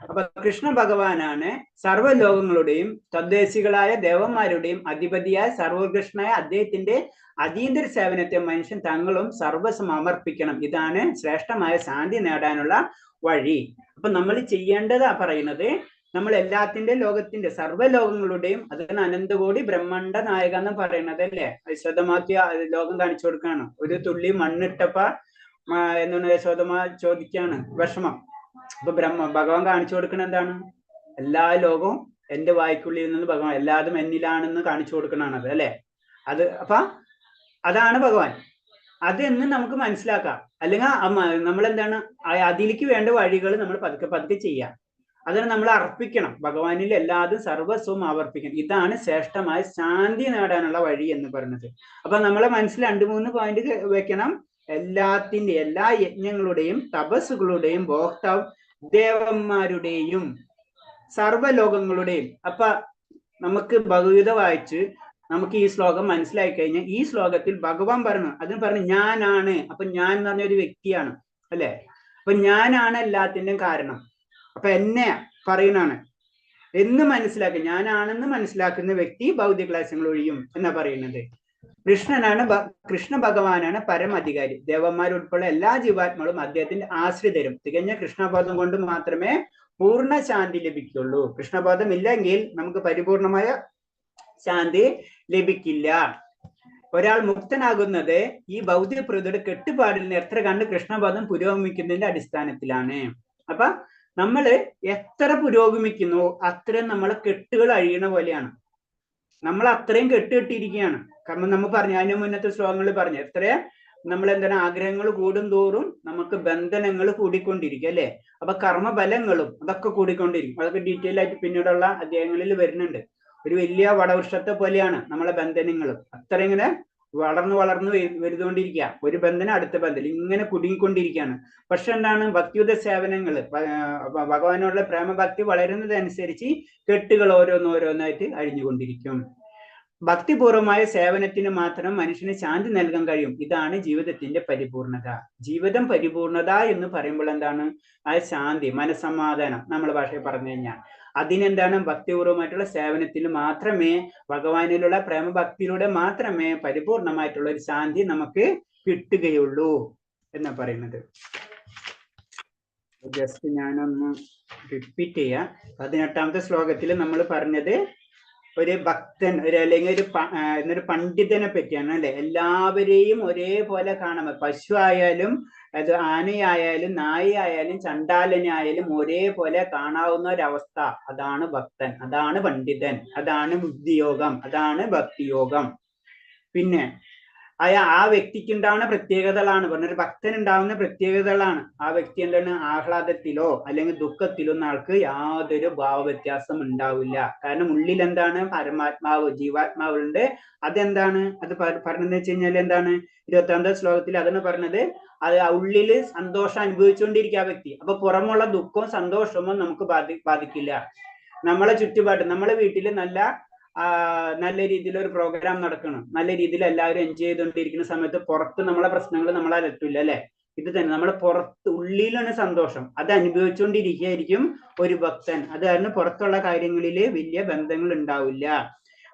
അപ്പൊ കൃഷ്ണ ഭഗവാനാണ് സർവ്വലോകങ്ങളുടെയും തദ്ദേശികളായ ദേവന്മാരുടെയും അധിപതിയായ സർവകൃഷ്ണനായ അദ്ദേഹത്തിന്റെ അതീന്ദ്ര സേവനത്തെ മനുഷ്യൻ തങ്ങളും സർവസ്വം സമർപ്പിക്കണം. ഇതാണ് ശ്രേഷ്ഠമായ ശാന്തി നേടാനുള്ള വഴി. അപ്പൊ നമ്മൾ ചെയ്യേണ്ടതാ പറയുന്നത്, നമ്മൾ എല്ലാത്തിന്റെ ലോകത്തിന്റെ സർവ്വലോകങ്ങളുടെയും, അതിന് അനന്തകോടി ബ്രഹ്മാണ്ഡ നായക എന്ന് പറയുന്നത് അല്ലേ, വിശദമാക്കിയ ലോകം കാണിച്ചു കൊടുക്കാണ്. ഒരു തുള്ളി മണ്ണിട്ടപ്പ എന്താണ് യശോദമ ചോദിക്കാണ് വിഷമം. അപ്പൊ ഭഗവാൻ കാണിച്ചു കൊടുക്കണ എന്താണ്? എല്ലാ ലോകവും എന്റെ വായ്ക്കുള്ളിൽ നിന്ന് ഭഗവാൻ, എല്ലാതും എന്നിലാണെന്ന് കാണിച്ചു കൊടുക്കണത് അല്ലെ. അത് അപ്പൊ അതാണ് ഭഗവാൻ. അതെന്ന് നമുക്ക് മനസ്സിലാക്കാം. അല്ലെങ്കിൽ നമ്മൾ എന്താണ് അതിലേക്ക് വേണ്ട വഴികൾ നമ്മൾ പതുക്കെ പതുക്കെ ചെയ്യാം. അതിന് നമ്മൾ അർപ്പിക്കണം. ഭഗവാനിൽ എല്ലാതും സർവസ്വവും അർപ്പിക്കണം. ഇതാണ് ശ്രേഷ്ഠമായ ശാന്തി നേടാനുള്ള വഴി എന്ന് പറയുന്നത്. അപ്പൊ നമ്മളെ മനസ്സിൽ 2-3 പോയിന്റ് വെക്കണം. എല്ലാ യജ്ഞങ്ങളുടെയും തപസ്സുകളുടെയും ഭോക്താവ് ദേവന്മാരുടെയും സർവ്വലോകങ്ങളുടെയും. അപ്പൊ നമുക്ക് ഭഗവത വായിച്ച് നമുക്ക് ഈ ശ്ലോകം മനസ്സിലായി കഴിഞ്ഞാൽ, ഈ ശ്ലോകത്തിൽ ഭഗവാൻ അതിന് പറഞ്ഞു ഞാനാണ്. അപ്പൊ ഞാൻ എന്ന് പറഞ്ഞ ഒരു വ്യക്തിയാണ് അല്ലെ. അപ്പൊ ഞാനാണ് എല്ലാത്തിന്റെയും കാരണം. അപ്പൊ എന്നെ പറയുന്നതാണ് എന്ന് മനസ്സിലാക്കുക. ഞാനാണെന്ന് മനസ്സിലാക്കുന്ന വ്യക്തി ഭൗതിക ക്ലേശങ്ങൾ ഒഴിയും എന്നാ പറയുന്നത്. കൃഷ്ണ ഭഗവാനാണ് പരമാധികാരി. ദേവന്മാരുൾപ്പെടെ എല്ലാ ജീവാത്മാക്കളും അദ്ദേഹത്തിന്റെ ആശ്രിതരും. തികഞ്ഞ കൃഷ്ണബോധം കൊണ്ട് മാത്രമേ പൂർണ്ണ ശാന്തി ലഭിക്കുള്ളൂ. കൃഷ്ണബോധം ഇല്ലെങ്കിൽ നമുക്ക് പരിപൂർണമായ ശാന്തി ലഭിക്കില്ല. ഒരാൾ മുക്തനാകുന്നത് ഈ ഭൗതിക പ്രകൃതിയുടെ കെട്ടുപാടിൽ നിന്ന് എത്ര കണ്ട് കൃഷ്ണബോധം പുരോഗമിക്കുന്നതിന്റെ അടിസ്ഥാനത്തിലാണ്. അപ്പൊ നമ്മള് എത്ര പുരോഗമിക്കുന്നു അത്രയും നമ്മളെ കെട്ടുകൾ അഴിയണ പോലെയാണ്. നമ്മൾ അത്രയും കെട്ടിയിരിക്കുകയാണ്. കാരണം നമ്മൾ പറഞ്ഞു, അതിന് മുന്നത്തെ ശ്ലോകങ്ങളിൽ പറഞ്ഞു, എത്ര നമ്മൾ എന്താണ് ആഗ്രഹങ്ങൾ കൂടും തോറും നമുക്ക് ബന്ധനങ്ങൾ കൂടിക്കൊണ്ടിരിക്കും അല്ലെ. അപ്പൊ കർമ്മബലങ്ങളും അതൊക്കെ കൂടിക്കൊണ്ടിരിക്കും. അതൊക്കെ ഡീറ്റെയിൽ ആയിട്ട് പിന്നീടുള്ള അധ്യായങ്ങളിൽ വരുന്നുണ്ട്. ഒരു വലിയ വടവൃക്ഷത്തെ പോലെയാണ് നമ്മളെ ബന്ധനങ്ങളും. അത്ര ഇങ്ങനെ വളർന്നു വരുതുകൊണ്ടിരിക്കുക. ഒരു ബന്ധനം അടുത്ത ബന്ധനം ഇങ്ങനെ കുടുങ്ങിക്കൊണ്ടിരിക്കുകയാണ്. പക്ഷെ എന്താണ് ഭക്തിയുത സേവനങ്ങൾ, ഭഗവാനുള്ള പ്രേമഭക്തി വളരുന്നതനുസരിച്ച് കെട്ടുകൾ ഓരോന്നോരോന്നായിട്ട് അഴിഞ്ഞുകൊണ്ടിരിക്കും. ഭക്തിപൂർവമായ സേവനത്തിന് മാത്രം മനുഷ്യന് ശാന്തി നൽകാൻ കഴിയും. ഇതാണ് ജീവിതത്തിന്റെ പരിപൂർണത. ജീവിതം പരിപൂർണത എന്ന് പറയുമ്പോൾ എന്താണ്? ആ ശാന്തി, മനസ്സമാധാനം നമ്മളെ ഭാഷയിൽ പറഞ്ഞു കഴിഞ്ഞാൽ അതിനെന്താണ്? ഭക്തിപൂർവമായിട്ടുള്ള സേവനത്തിൽ മാത്രമേ, ഭഗവാനിലുള്ള പ്രേമഭക്തിയിലൂടെ മാത്രമേ പരിപൂർണമായിട്ടുള്ള ഒരു ശാന്തി നമുക്ക് കിട്ടുകയുള്ളൂ എന്നാ പറയുന്നത്. ജസ്റ്റ് ഞാനൊന്ന് റിപ്പീറ്റ് ചെയ്യാം. 18ാമത്തെ ശ്ലോകത്തിൽ നമ്മൾ പറഞ്ഞത് ഒരു ഭക്തൻ അല്ലെങ്കിൽ ഒരു പണ്ഡിതനെ പറ്റിയാണ് അല്ലെ. എല്ലാവരെയും ഒരേപോലെ കാണാൻ, പശു ആയാലും അത് ആനയായാലും നായയായാലും ചണ്ടാലനായാലും ഒരേപോലെ കാണാവുന്ന ഒരവസ്ഥ, അതാണ് ഭക്തൻ, അതാണ് പണ്ഡിതൻ, അതാണ് ബുദ്ധിയോഗം, അതാണ് ഭക്തിയോഗം. പിന്നെ ആ വ്യക്തിക്ക് ഉണ്ടാവുന്ന പ്രത്യേകതകളാണ് പറഞ്ഞത്. ഭക്തൻ ഉണ്ടാവുന്ന പ്രത്യേകതകളാണ്. ആ വ്യക്തി എന്താണ്? ആഹ്ലാദത്തിലോ അല്ലെങ്കിൽ ദുഃഖത്തിലോ ഒന്നും ആൾക്ക് യാതൊരു ഭാവവ്യത്യാസം ഉണ്ടാവില്ല. കാരണം ഉള്ളിൽ എന്താണ്? പരമാത്മാവ്, ജീവാത്മാവുണ്ട്. അതെന്താണ് അത് പറഞ്ഞതെന്ന് വെച്ച് കഴിഞ്ഞാൽ എന്താണ്? 25ാം ശ്ലോകത്തിൽ അതാണ് പറഞ്ഞത്. അത് ഉള്ളില് സന്തോഷം അനുഭവിച്ചുകൊണ്ടിരിക്കുക ആ വ്യക്തി. അപ്പൊ പുറമുള്ള ദുഃഖവും സന്തോഷവും നമുക്ക് ബാധിക്കില്ല. നമ്മളെ ചുറ്റുപാട്, നമ്മളെ വീട്ടില് നല്ല രീതിയിൽ ഒരു പ്രോഗ്രാം നടക്കണം, നല്ല രീതിയിൽ എല്ലാവരും എൻജോയ് ചെയ്തുകൊണ്ടിരിക്കുന്ന സമയത്ത് പുറത്ത് നമ്മളെ പ്രശ്നങ്ങൾ നമ്മളെ അലട്ടില്ല അല്ലെ. ഇത് തന്നെ നമ്മളെ പുറത്ത് ഉള്ളിലാണ് സന്തോഷം, അത് അനുഭവിച്ചുകൊണ്ടിരിക്കുകയായിരിക്കും ഒരു ഭക്തൻ. അത് കാരണം പുറത്തുള്ള കാര്യങ്ങളിൽ വലിയ ബന്ധങ്ങൾ ഉണ്ടാവില്ല.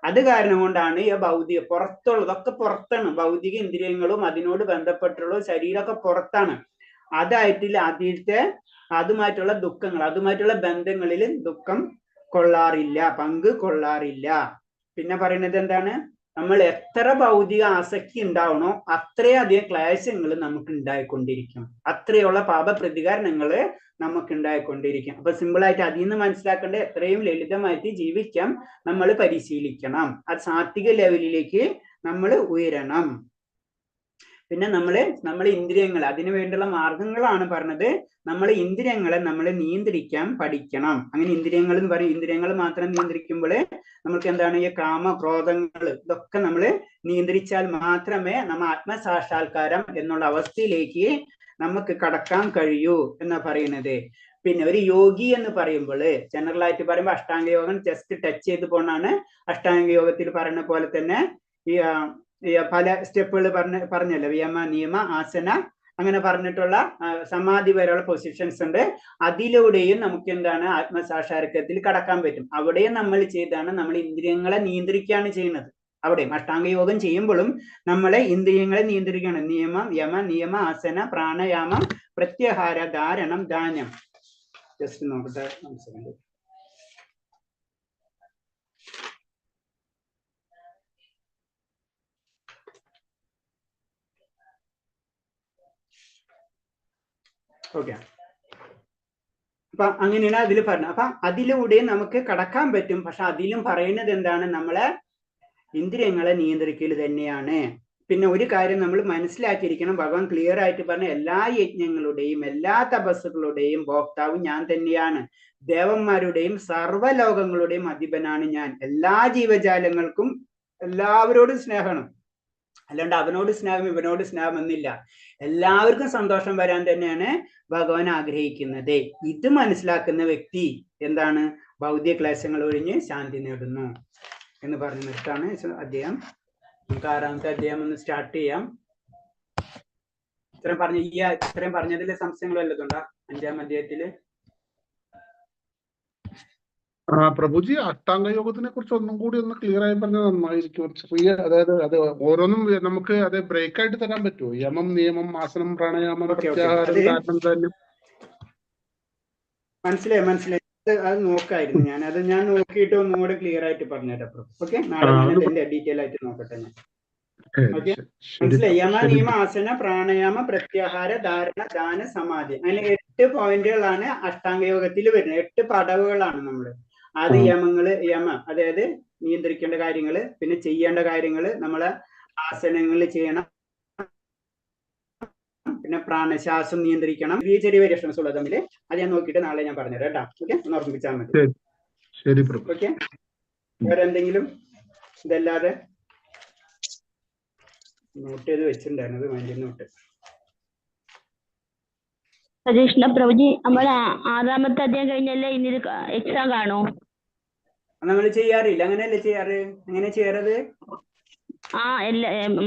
അത് കാരണം കൊണ്ടാണ് ഈ പുറത്തുള്ളതൊക്കെ പുറത്താണ്. ഭൗതിക ഇന്ദ്രിയങ്ങളും അതിനോട് ബന്ധപ്പെട്ടുള്ള ശരീരമൊക്കെ പുറത്താണ്. അതുമായിട്ടുള്ള ദുഃഖങ്ങൾ, അതുമായിട്ടുള്ള ബന്ധങ്ങളിൽ ദുഃഖം കൊള്ളാറില്ല, പങ്ക് കൊള്ളാറില്ല. പിന്നെ പറയുന്നത് എന്താണ്? നമ്മൾ എത്ര ഭൗതിക ആസക്തി ഉണ്ടാവണോ അത്രയധികം ക്ലേശങ്ങൾ നമുക്ക് ഉണ്ടായിക്കൊണ്ടിരിക്കും, അത്രയുള്ള പാപപ്രതികാരണങ്ങൾ നമുക്ക് ഉണ്ടായിക്കൊണ്ടിരിക്കും. അപ്പൊ സിമ്പിൾ ആയിട്ട് അതിൽ നിന്ന് മനസ്സിലാക്കേണ്ട എത്രയും ലളിതമായിട്ട് ജീവിക്കാൻ നമ്മൾ പരിശീലിക്കണം. അത് സാത്വിക ലെവലിലേക്ക് നമ്മൾ ഉയരണം. പിന്നെ നമ്മൾ ഇന്ദ്രിയങ്ങൾ, അതിനു വേണ്ടിയുള്ള മാർഗങ്ങളാണ് പറഞ്ഞത്. നമ്മൾ ഇന്ദ്രിയങ്ങളെ നമ്മൾ നിയന്ത്രിക്കാൻ പഠിക്കണം. അങ്ങനെ ഇന്ദ്രിയങ്ങൾ എന്ന് പറയും, ഇന്ദ്രിയങ്ങൾ മാത്രം നിയന്ത്രിക്കുമ്പോൾ നമുക്ക് എന്താണ്? ഈ കാമ ക്രോധങ്ങൾ ഇതൊക്കെ നമ്മൾ നിയന്ത്രിച്ചാൽ മാത്രമേ നമ്മൾ ആത്മസാക്ഷാത്കാരം എന്നുള്ള അവസ്ഥയിലേക്ക് നമുക്ക് കടക്കാൻ കഴിയൂ എന്നാ പറയുന്നത്. പിന്നെ ഒരു യോഗി എന്ന് പറയുമ്പോൾ ജനറൽ ആയിട്ട് പറയുമ്പോൾ അഷ്ടാംഗ യോഗം ജസ്റ്റ് ടച്ച് ചെയ്ത് പോണാണ്. അഷ്ടാംഗ യോഗത്തിൽ പറയുന്ന പോലെ തന്നെ ഈ പല സ്റ്റെപ്പുകൾ പറഞ്ഞല്ലോ, യമ നിയമ ആസന അങ്ങനെ പറഞ്ഞിട്ടുള്ള സമാധി വരെയുള്ള പൊസിഷൻസ് ഉണ്ട്. അതിലൂടെയും നമുക്ക് എന്താണ് ആത്മസാക്ഷാത്കാരത്തിൽ കടക്കാൻ പറ്റും. അവിടെയും നമ്മൾ ചെയ്താണ് നമ്മൾ ഇന്ദ്രിയങ്ങളെ നിയന്ത്രിക്കുകയാണ് ചെയ്യുന്നത്. അവിടെയും അഷ്ടാംഗ യോഗം ചെയ്യുമ്പോഴും നമ്മളെ ഇന്ദ്രിയങ്ങളെ നിയന്ത്രിക്കുകയാണ്. നിയമം യമ നിയമ ആസന പ്രാണായാമം പ്രത്യാഹാര ധാരണം ധാനം. ജസ്റ്റ് നോക്കട്ടെ മനസ്സിലായി. ഓക്കെ, അപ്പൊ അങ്ങനെയാണ് അതിൽ പറഞ്ഞത്. അപ്പൊ അതിലൂടെ നമുക്ക് കടക്കാൻ പറ്റും. പക്ഷെ അതിലും പറയുന്നത് എന്താണ്, നമ്മളെ ഇന്ദ്രിയങ്ങളെ നിയന്ത്രിക്കൽ തന്നെയാണ്. പിന്നെ ഒരു കാര്യം നമ്മൾ മനസ്സിലാക്കിയിരിക്കണം, ഭഗവാൻ ക്ലിയർ ആയിട്ട് പറഞ്ഞ എല്ലാ യജ്ഞങ്ങളുടെയും എല്ലാ തപസ്സുകളുടെയും ഭോക്താവ് ഞാൻ തന്നെയാണ്. ദേവന്മാരുടെയും സർവ്വലോകങ്ങളുടെയും അധിപനാണ് ഞാൻ. എല്ലാ ജീവജാലങ്ങൾക്കും എല്ലാവരോടും സ്നേഹമാണ്. അല്ലാണ്ട് അവനോട് സ്നേഹം ഇവനോട് സ്നേഹം എന്നില്ല. എല്ലാവർക്കും സന്തോഷം വരാൻ തന്നെയാണ് ഭഗവാൻ ആഗ്രഹിക്കുന്നത്. ഇത് മനസ്സിലാക്കുന്ന വ്യക്തി എന്താണ്, ഭൗതിക ക്ലേശങ്ങൾ ഒഴിഞ്ഞ് ശാന്തി നേടുന്നു എന്ന് പറഞ്ഞു നിർത്താണ് അധ്യായം. നമുക്ക് 6ാമത്തെ അധ്യായം ഒന്ന് സ്റ്റാർട്ട് ചെയ്യാം. ഇത്രയും പറഞ്ഞതിൽ സംശയങ്ങൾ വല്ലതുണ്ടോ 5ാം അധ്യായത്തില്? പ്രഭുജി, അഷ്ടാംഗ യോഗത്തിനെ കുറിച്ച് ഒന്നും കൂടി ഒന്ന് ക്ലിയർ ആയി പറഞ്ഞാൽ നന്നായിരിക്കും. ചെറിയ അതായത് അത് ഓരോന്നും നമുക്ക് അത് ബ്രേക്ക് ആയിട്ട് തരാൻ പറ്റുമോ? യമം നിയമം ആസനം പ്രാണായാമം പ്രത്യാഹാരം ധാരണം ധാന്യം. മനസ്സിലായി. അത് നോക്കായിരുന്നു ഞാൻ നോക്കിയിട്ട് ഒന്നും കൂടെ ക്ലിയർ ആയിട്ട് പറഞ്ഞുതരാം. ഓക്കെ, നാളെ ഞാൻ ഡീറ്റെയിൽ ആയിട്ട് നോക്കട്ടെ ഞാൻ. ഓക്കെ, മനസ്സിലായി. യമ നിയമ ആസന പ്രാണായാമ പ്രത്യാഹാര ധാരണ ധാന സമാധി, അങ്ങനെ 8 പോയിന്റുകളാണ് അഷ്ടാംഗ യോഗത്തിൽ വരുന്നത്. 8 പടവുകളാണ് നമ്മള്. അത് യമ അതായത് നിയന്ത്രിക്കേണ്ട കാര്യങ്ങള്, പിന്നെ ചെയ്യേണ്ട കാര്യങ്ങള് നമ്മളെ ആസനങ്ങളിൽ ചെയ്യണം, പിന്നെ പ്രാണശ്വാസം നിയന്ത്രിക്കണം. ചെറിയ വേരിയേഷൻസ് ഉള്ളത് തമ്മിൽ. അത് ഞാൻ നോക്കിയിട്ട് നാളെ ഞാൻ പറഞ്ഞുതരാം കേട്ടോ. ഓക്കെ, ഒന്ന് ഓർമ്മിപ്പിച്ചാൽ മതി. ഓക്കെ, വേറെ എന്തെങ്കിലും? ഇതല്ലാതെ നോട്ട് ചെയ്ത് വെച്ചിട്ടുണ്ടായിരുന്നത് മൈൻഡിൽ നോട്ട്. കൃഷ്ണ പ്രഭുജി, നമ്മുടെ 6ാമത്തെ അധ്യായം കഴിഞ്ഞല്ലേ ഇനി എക്സാം കാണോ? നമ്മൾ ചെയ്യാറില്ല. അങ്ങനെയല്ലേ ചെയ്യാറ്? എങ്ങനെ ചെയ്യാറത്?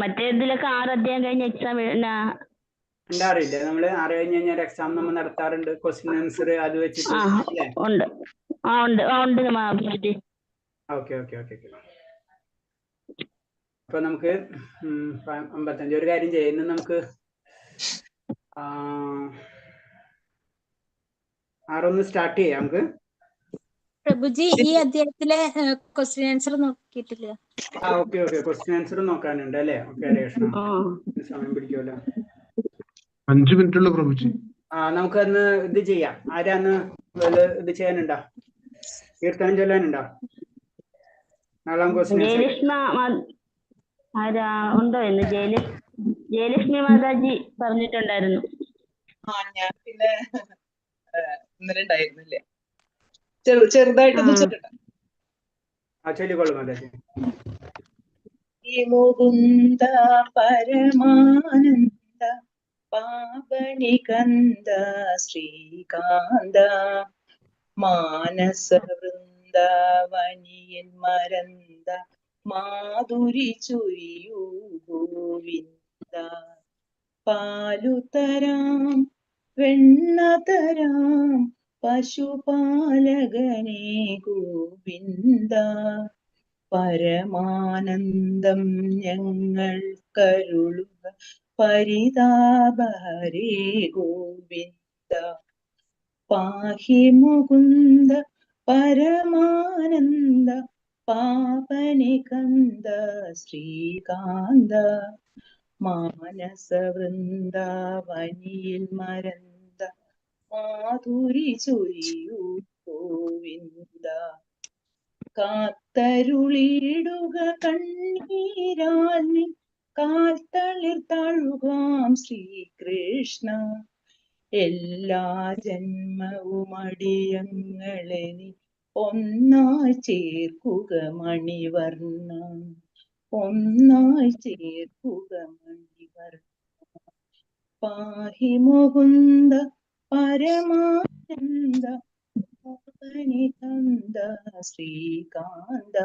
മറ്റേതിലൊക്കെ 6 അധ്യായം കഴിഞ്ഞ എക്സാം ഉണ്ടാറില്ല. നമ്മള് 6 കഴിഞ്ഞ് കഴിഞ്ഞാൽ എക്സാം നമ്മൾ നടത്താറുണ്ട്. ക്വസ്റ്റ്യൻ ആൻസർ അത് വെച്ചിട്ട്. ഓക്കെ. അപ്പൊ നമുക്ക് 55 ഒരു കാര്യം ചെയ്യുന്നു. നമുക്ക് 6 സ്റ്റാർട്ട് ചെയ്യാം. നമുക്ക് പ്രഭുജി, ഈ അധ്യായത്തിലെ ക്വസ്റ്റ്യൻ ആൻസർ നോക്കിയിട്ടില്ല. ഓക്കെ. ക്വസ്റ്റ്യൻ ആൻസർ നോക്കാനുണ്ട് അല്ലേ? ഓക്കെ, രേഷ്ണ സമയം പിടിക്കുമല്ലോ. 5 മിനിറ്റുള്ള പ്രഭുജി. നമുക്ക് അന്ന് ഇത് ചെയ്യാം. ആരാന്ന് ഇത് ചെയ്യാനുണ്ടോ? കീർത്തനം ചൊല്ലാനുണ്ടോ? നാളെ ഉണ്ടോ എന്ന് ജയലക്ഷ്മി മാതാജി പറഞ്ഞിട്ടുണ്ടായിരുന്നു. ഞാൻ പിന്നെ ഇന്നലെ ഉണ്ടായിരുന്നില്ല. ചെറുതായിട്ടൊന്ന് ചൊല്ലിക്കൊള്ളു മാതാജി. മുകുന്ദ പരമാനന്ദ പാവനികന്ദ ശ്രീകാന്ത മാനസ വൃന്ദാവനിയൻ മരന്ദ മാധുരി ചുരിയൂ ഗോവിന്ദ. പാലുതരാം വെണ്ണതരാം പശുപാലകനേ ഗോവിന്ദ. പരമാനന്ദം ഞങ്ങൾ കരുളുക പരിതാപഹരേ ഗോവിന്ദ. പാഹി മുകുന്ദ പരമാനന്ദ പാപനികന്ദ ശ്രീകാന്ത മാനസ വൃന്ദാവനിയിൽ മരന്ദ മാധുരി ചൊരിയൂ ഗോവിന്ദ. കാത്തരുളിടുക കണ്ണീരാൽ നിൻ കാൽത്തളിർ തഴുകാം ശ്രീകൃഷ്ണ. എല്ലാ ജന്മവും അടിയങ്ങളെ നീ ഒന്നായി ചേർക്കുക മണിവർണ്ണ. ഒന്നായി ചേർക്കുക മണിവർണ്ണ. പാഹി മുകുന്ദ പരമാനന്ദ പാവനികന്ദ ശ്രീകാന്ത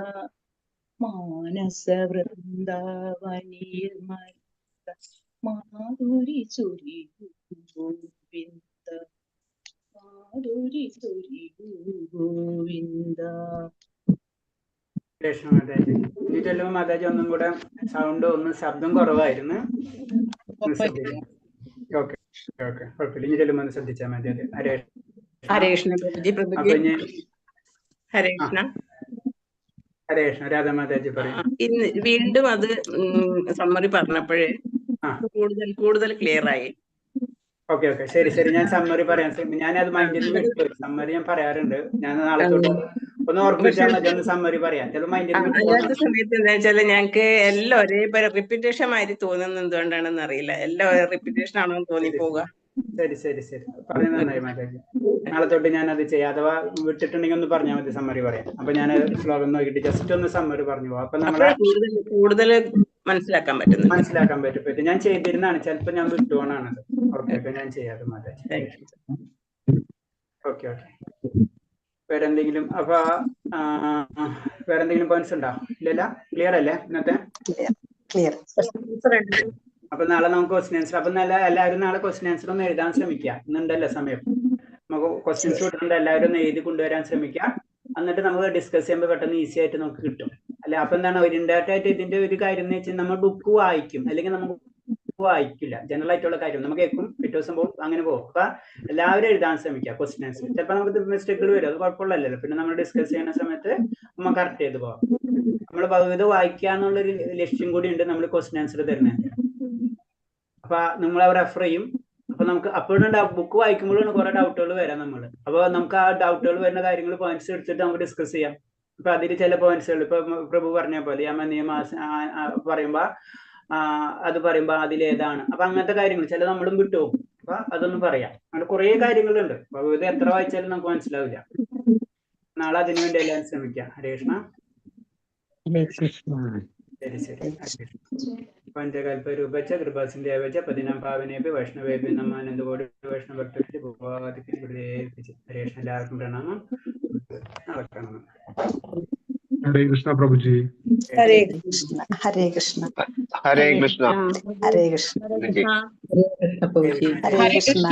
മാനസ വൃന്ദാവനിൽ മരുത മാധുരി ചൊരിയൂ ഗോവിന്ദ മാധുരി ചൊരിയൂ ഗോവിന്ദ. കൃഷ്ണ മാതാജി ഇനി ചെല്ലുമ്പോ മാതാജി ഒന്നും കൂടെ സൗണ്ട് ഒന്ന് ശബ്ദം കുറവായിരുന്നു. ഓക്കെ ഓക്കെ കുഴപ്പമില്ല. ഇനി ചെല്ലുമ്പോ ഒന്ന് ശ്രദ്ധിച്ചാൽ മതി. അത് ഹരേ കൃഷ്ണ പ്രഭുജി. അപ്പൊ ഇനി ഹരേ കൃഷ്ണ. ഹരേ കൃഷ്ണ. രാധാ മാതാജി പറയും. ഇന്ന് വീണ്ടും അത് സമ്മറി പറഞ്ഞപ്പോഴേ കൂടുതൽ ക്ലിയർ ആയി. ഓക്കെ ഓക്കെ ശരി ശരി. ഞാൻ സമ്മറി പറയാൻ ഞാനത് മൈൻഡിൽ നിന്ന് വിട്ടു. സമ്മറി ഞാൻ പറയാറുണ്ട്. ഞാൻ നാളെ തൊട്ട് ഒന്ന് ഓർമ്മിച്ചാൽ മതി. ഒന്ന് സമ്മറി പറയാം. ചിലപ്പോൾ മൈൻഡിൽ അല്ലാത്ത സമയത്ത് എന്താ വെച്ചാല് ഞങ്ങക്ക് എല്ലാം ഒരേ റിപ്പീറ്റേഷൻ മാതിരി തോന്നുന്നത് എന്തുകൊണ്ടാണെന്ന് അറിയില്ല. എല്ലാം റിപ്പീറ്റേഷൻ ആണോ എന്ന് തോന്നിപ്പോവുക. ശരി ശരി ശരി. പറയുന്നത് നന്നായി മാതാജി. നാളെ തൊട്ട് ഞാൻ അത് ചെയ്യാം. അഥവാ വിട്ടിട്ടുണ്ടെങ്കിൽ ഒന്ന് പറഞ്ഞാൽ മതി. സമ്മറി പറയാം. അപ്പൊ ഞാൻ ശ്ലോകം നോക്കിയിട്ട് ജസ്റ്റ് ഒന്ന് സമ്മറി പറഞ്ഞു പോവാം. അപ്പൊ നമ്മളെ കൂടുതൽ മനസ്സിലാക്കാൻ പറ്റും. ഞാൻ ചെയ്തിരുന്നാണ്. ചിലപ്പോ ഞാൻ വിട്ടുപോണാണത്. ഓക്കെ ഓക്കെ ഞാൻ ചെയ്യാതെ മാതാജി. Okay okay. വേറെന്തെങ്കിലും അപ്പൊ വേറെന്തെങ്കിലും പോയിന്റ്സ് ഉണ്ടോ? ഇല്ലല്ല, ക്ലിയർ അല്ലേ ഇന്നത്തെ? അപ്പൊ നാളെ നമുക്ക് ക്വസ്റ്റ്യൻ ആൻസർ. അപ്പൊ എല്ലാവരും നാളെ ക്വസ്റ്റ്യൻ ആൻസർ ഒന്ന് എഴുതാൻ ശ്രമിക്കുക. ഇന്നുണ്ടല്ലോ സമയം. നമുക്ക് ക്വസ്റ്റ്യൻസ് വിട്ടിട്ടുണ്ട്. എല്ലാവരും ഒന്ന് എഴുതി കൊണ്ടുവരാൻ ശ്രമിക്കുക. എന്നിട്ട് നമുക്ക് ഡിസ്കസ് ചെയ്യുമ്പോൾ പെട്ടെന്ന് ഈസി ആയിട്ട് നമുക്ക് കിട്ടും. അല്ലെ അപ്പൊ എന്താണ് ഒരു ഇൻഡയറക്റ്റ് ഇതിന്റെ ഒരു കാര്യം എന്ന് വെച്ചാൽ നമ്മൾ ബുക്ക് വായിക്കും, അല്ലെങ്കിൽ നമുക്ക് വായിക്കില്ല. ജനറൽ ആയിട്ടുള്ള കാര്യം നമുക്ക് കേൾക്കും, പിറ്റേ ദിവസം പോകും, അങ്ങനെ പോകും. അപ്പൊ എല്ലാവരും എഴുതാൻ ശ്രമിക്കുക ക്വസ്റ്റ്യൻ ആൻസർ. ചിലപ്പോൾ നമുക്ക് മിസ്റ്റേക്കുകൾ വരും, അത് കുഴപ്പമുള്ളല്ലോ. പിന്നെ നമ്മൾ ഡിസ്കസ് ചെയ്യുന്ന സമയത്ത് നമ്മൾ കറക്റ്റ് ചെയ്ത് പോകാം. നമ്മൾ ഭഗവത് വായിക്കുക എന്നുള്ളൊരു ലക്ഷ്യം കൂടി ഉണ്ട് നമ്മൾ ക്വസ്റ്റ്യൻ ആൻസർ തരുന്നത്. അപ്പൊ നമ്മൾ റെഫർ ചെയ്യും. അപ്പൊ നമുക്ക് അപ്പോഴും ബുക്ക് വായിക്കുമ്പോഴാണ് കുറെ ഡൗട്ടുകൾ വരാം നമ്മൾ. അപ്പൊ നമുക്ക് ആ ഡൗട്ടുകൾ വരുന്ന കാര്യങ്ങൾ പോയിന്റ്സ് എടുത്തിട്ട് നമുക്ക് ഡിസ്കസ് ചെയ്യാം. ഇപ്പൊ അതിൽ ചില പോയിന്റ്സുകൾ ഇപ്പൊ പ്രഭു പറഞ്ഞ പോലെ യമ നിയമ പറയുമ്പോ അത് പറയുമ്പോ അതിലേതാണ്, അപ്പൊ അങ്ങനത്തെ കാര്യങ്ങൾ ചില നമ്മളും വിട്ടുപോകും. അപ്പൊ അതൊന്നും പറയാം. അങ്ങനെ കുറെ കാര്യങ്ങളുണ്ട്. ഭഗവത് എത്ര വായിച്ചാലും നമുക്ക് മനസ്സിലാവില്ല. നാളെ അതിനുവേണ്ടി എല്ലാവരും ശ്രമിക്കാം. ഹരേ കൃഷ്ണ. ശരി ശരി. പഞ്ചകൽപരൂപച്ച കൃപാസിന്ദേവച്ച പതിനാം പാവനേപി വൈഷ്ണവേപി നമാനന്ദകോടി വൈഷ്ണവഭക്തർക്ക് ഹരേ കൃഷ്ണ. എല്ലാവർക്കും പ്രണാമം. നടക്കണം. ഹരേ കൃഷ്ണ പ്രഭുജി. ഹരേ കൃഷ്ണ. ഹരേ കൃഷ്ണ. ഹരേ കൃഷ്ണ. ഹരേ കൃഷ്ണ. ഹരേ കൃഷ്ണ പ്രഭുജി. ഹരേ കൃഷ്ണ.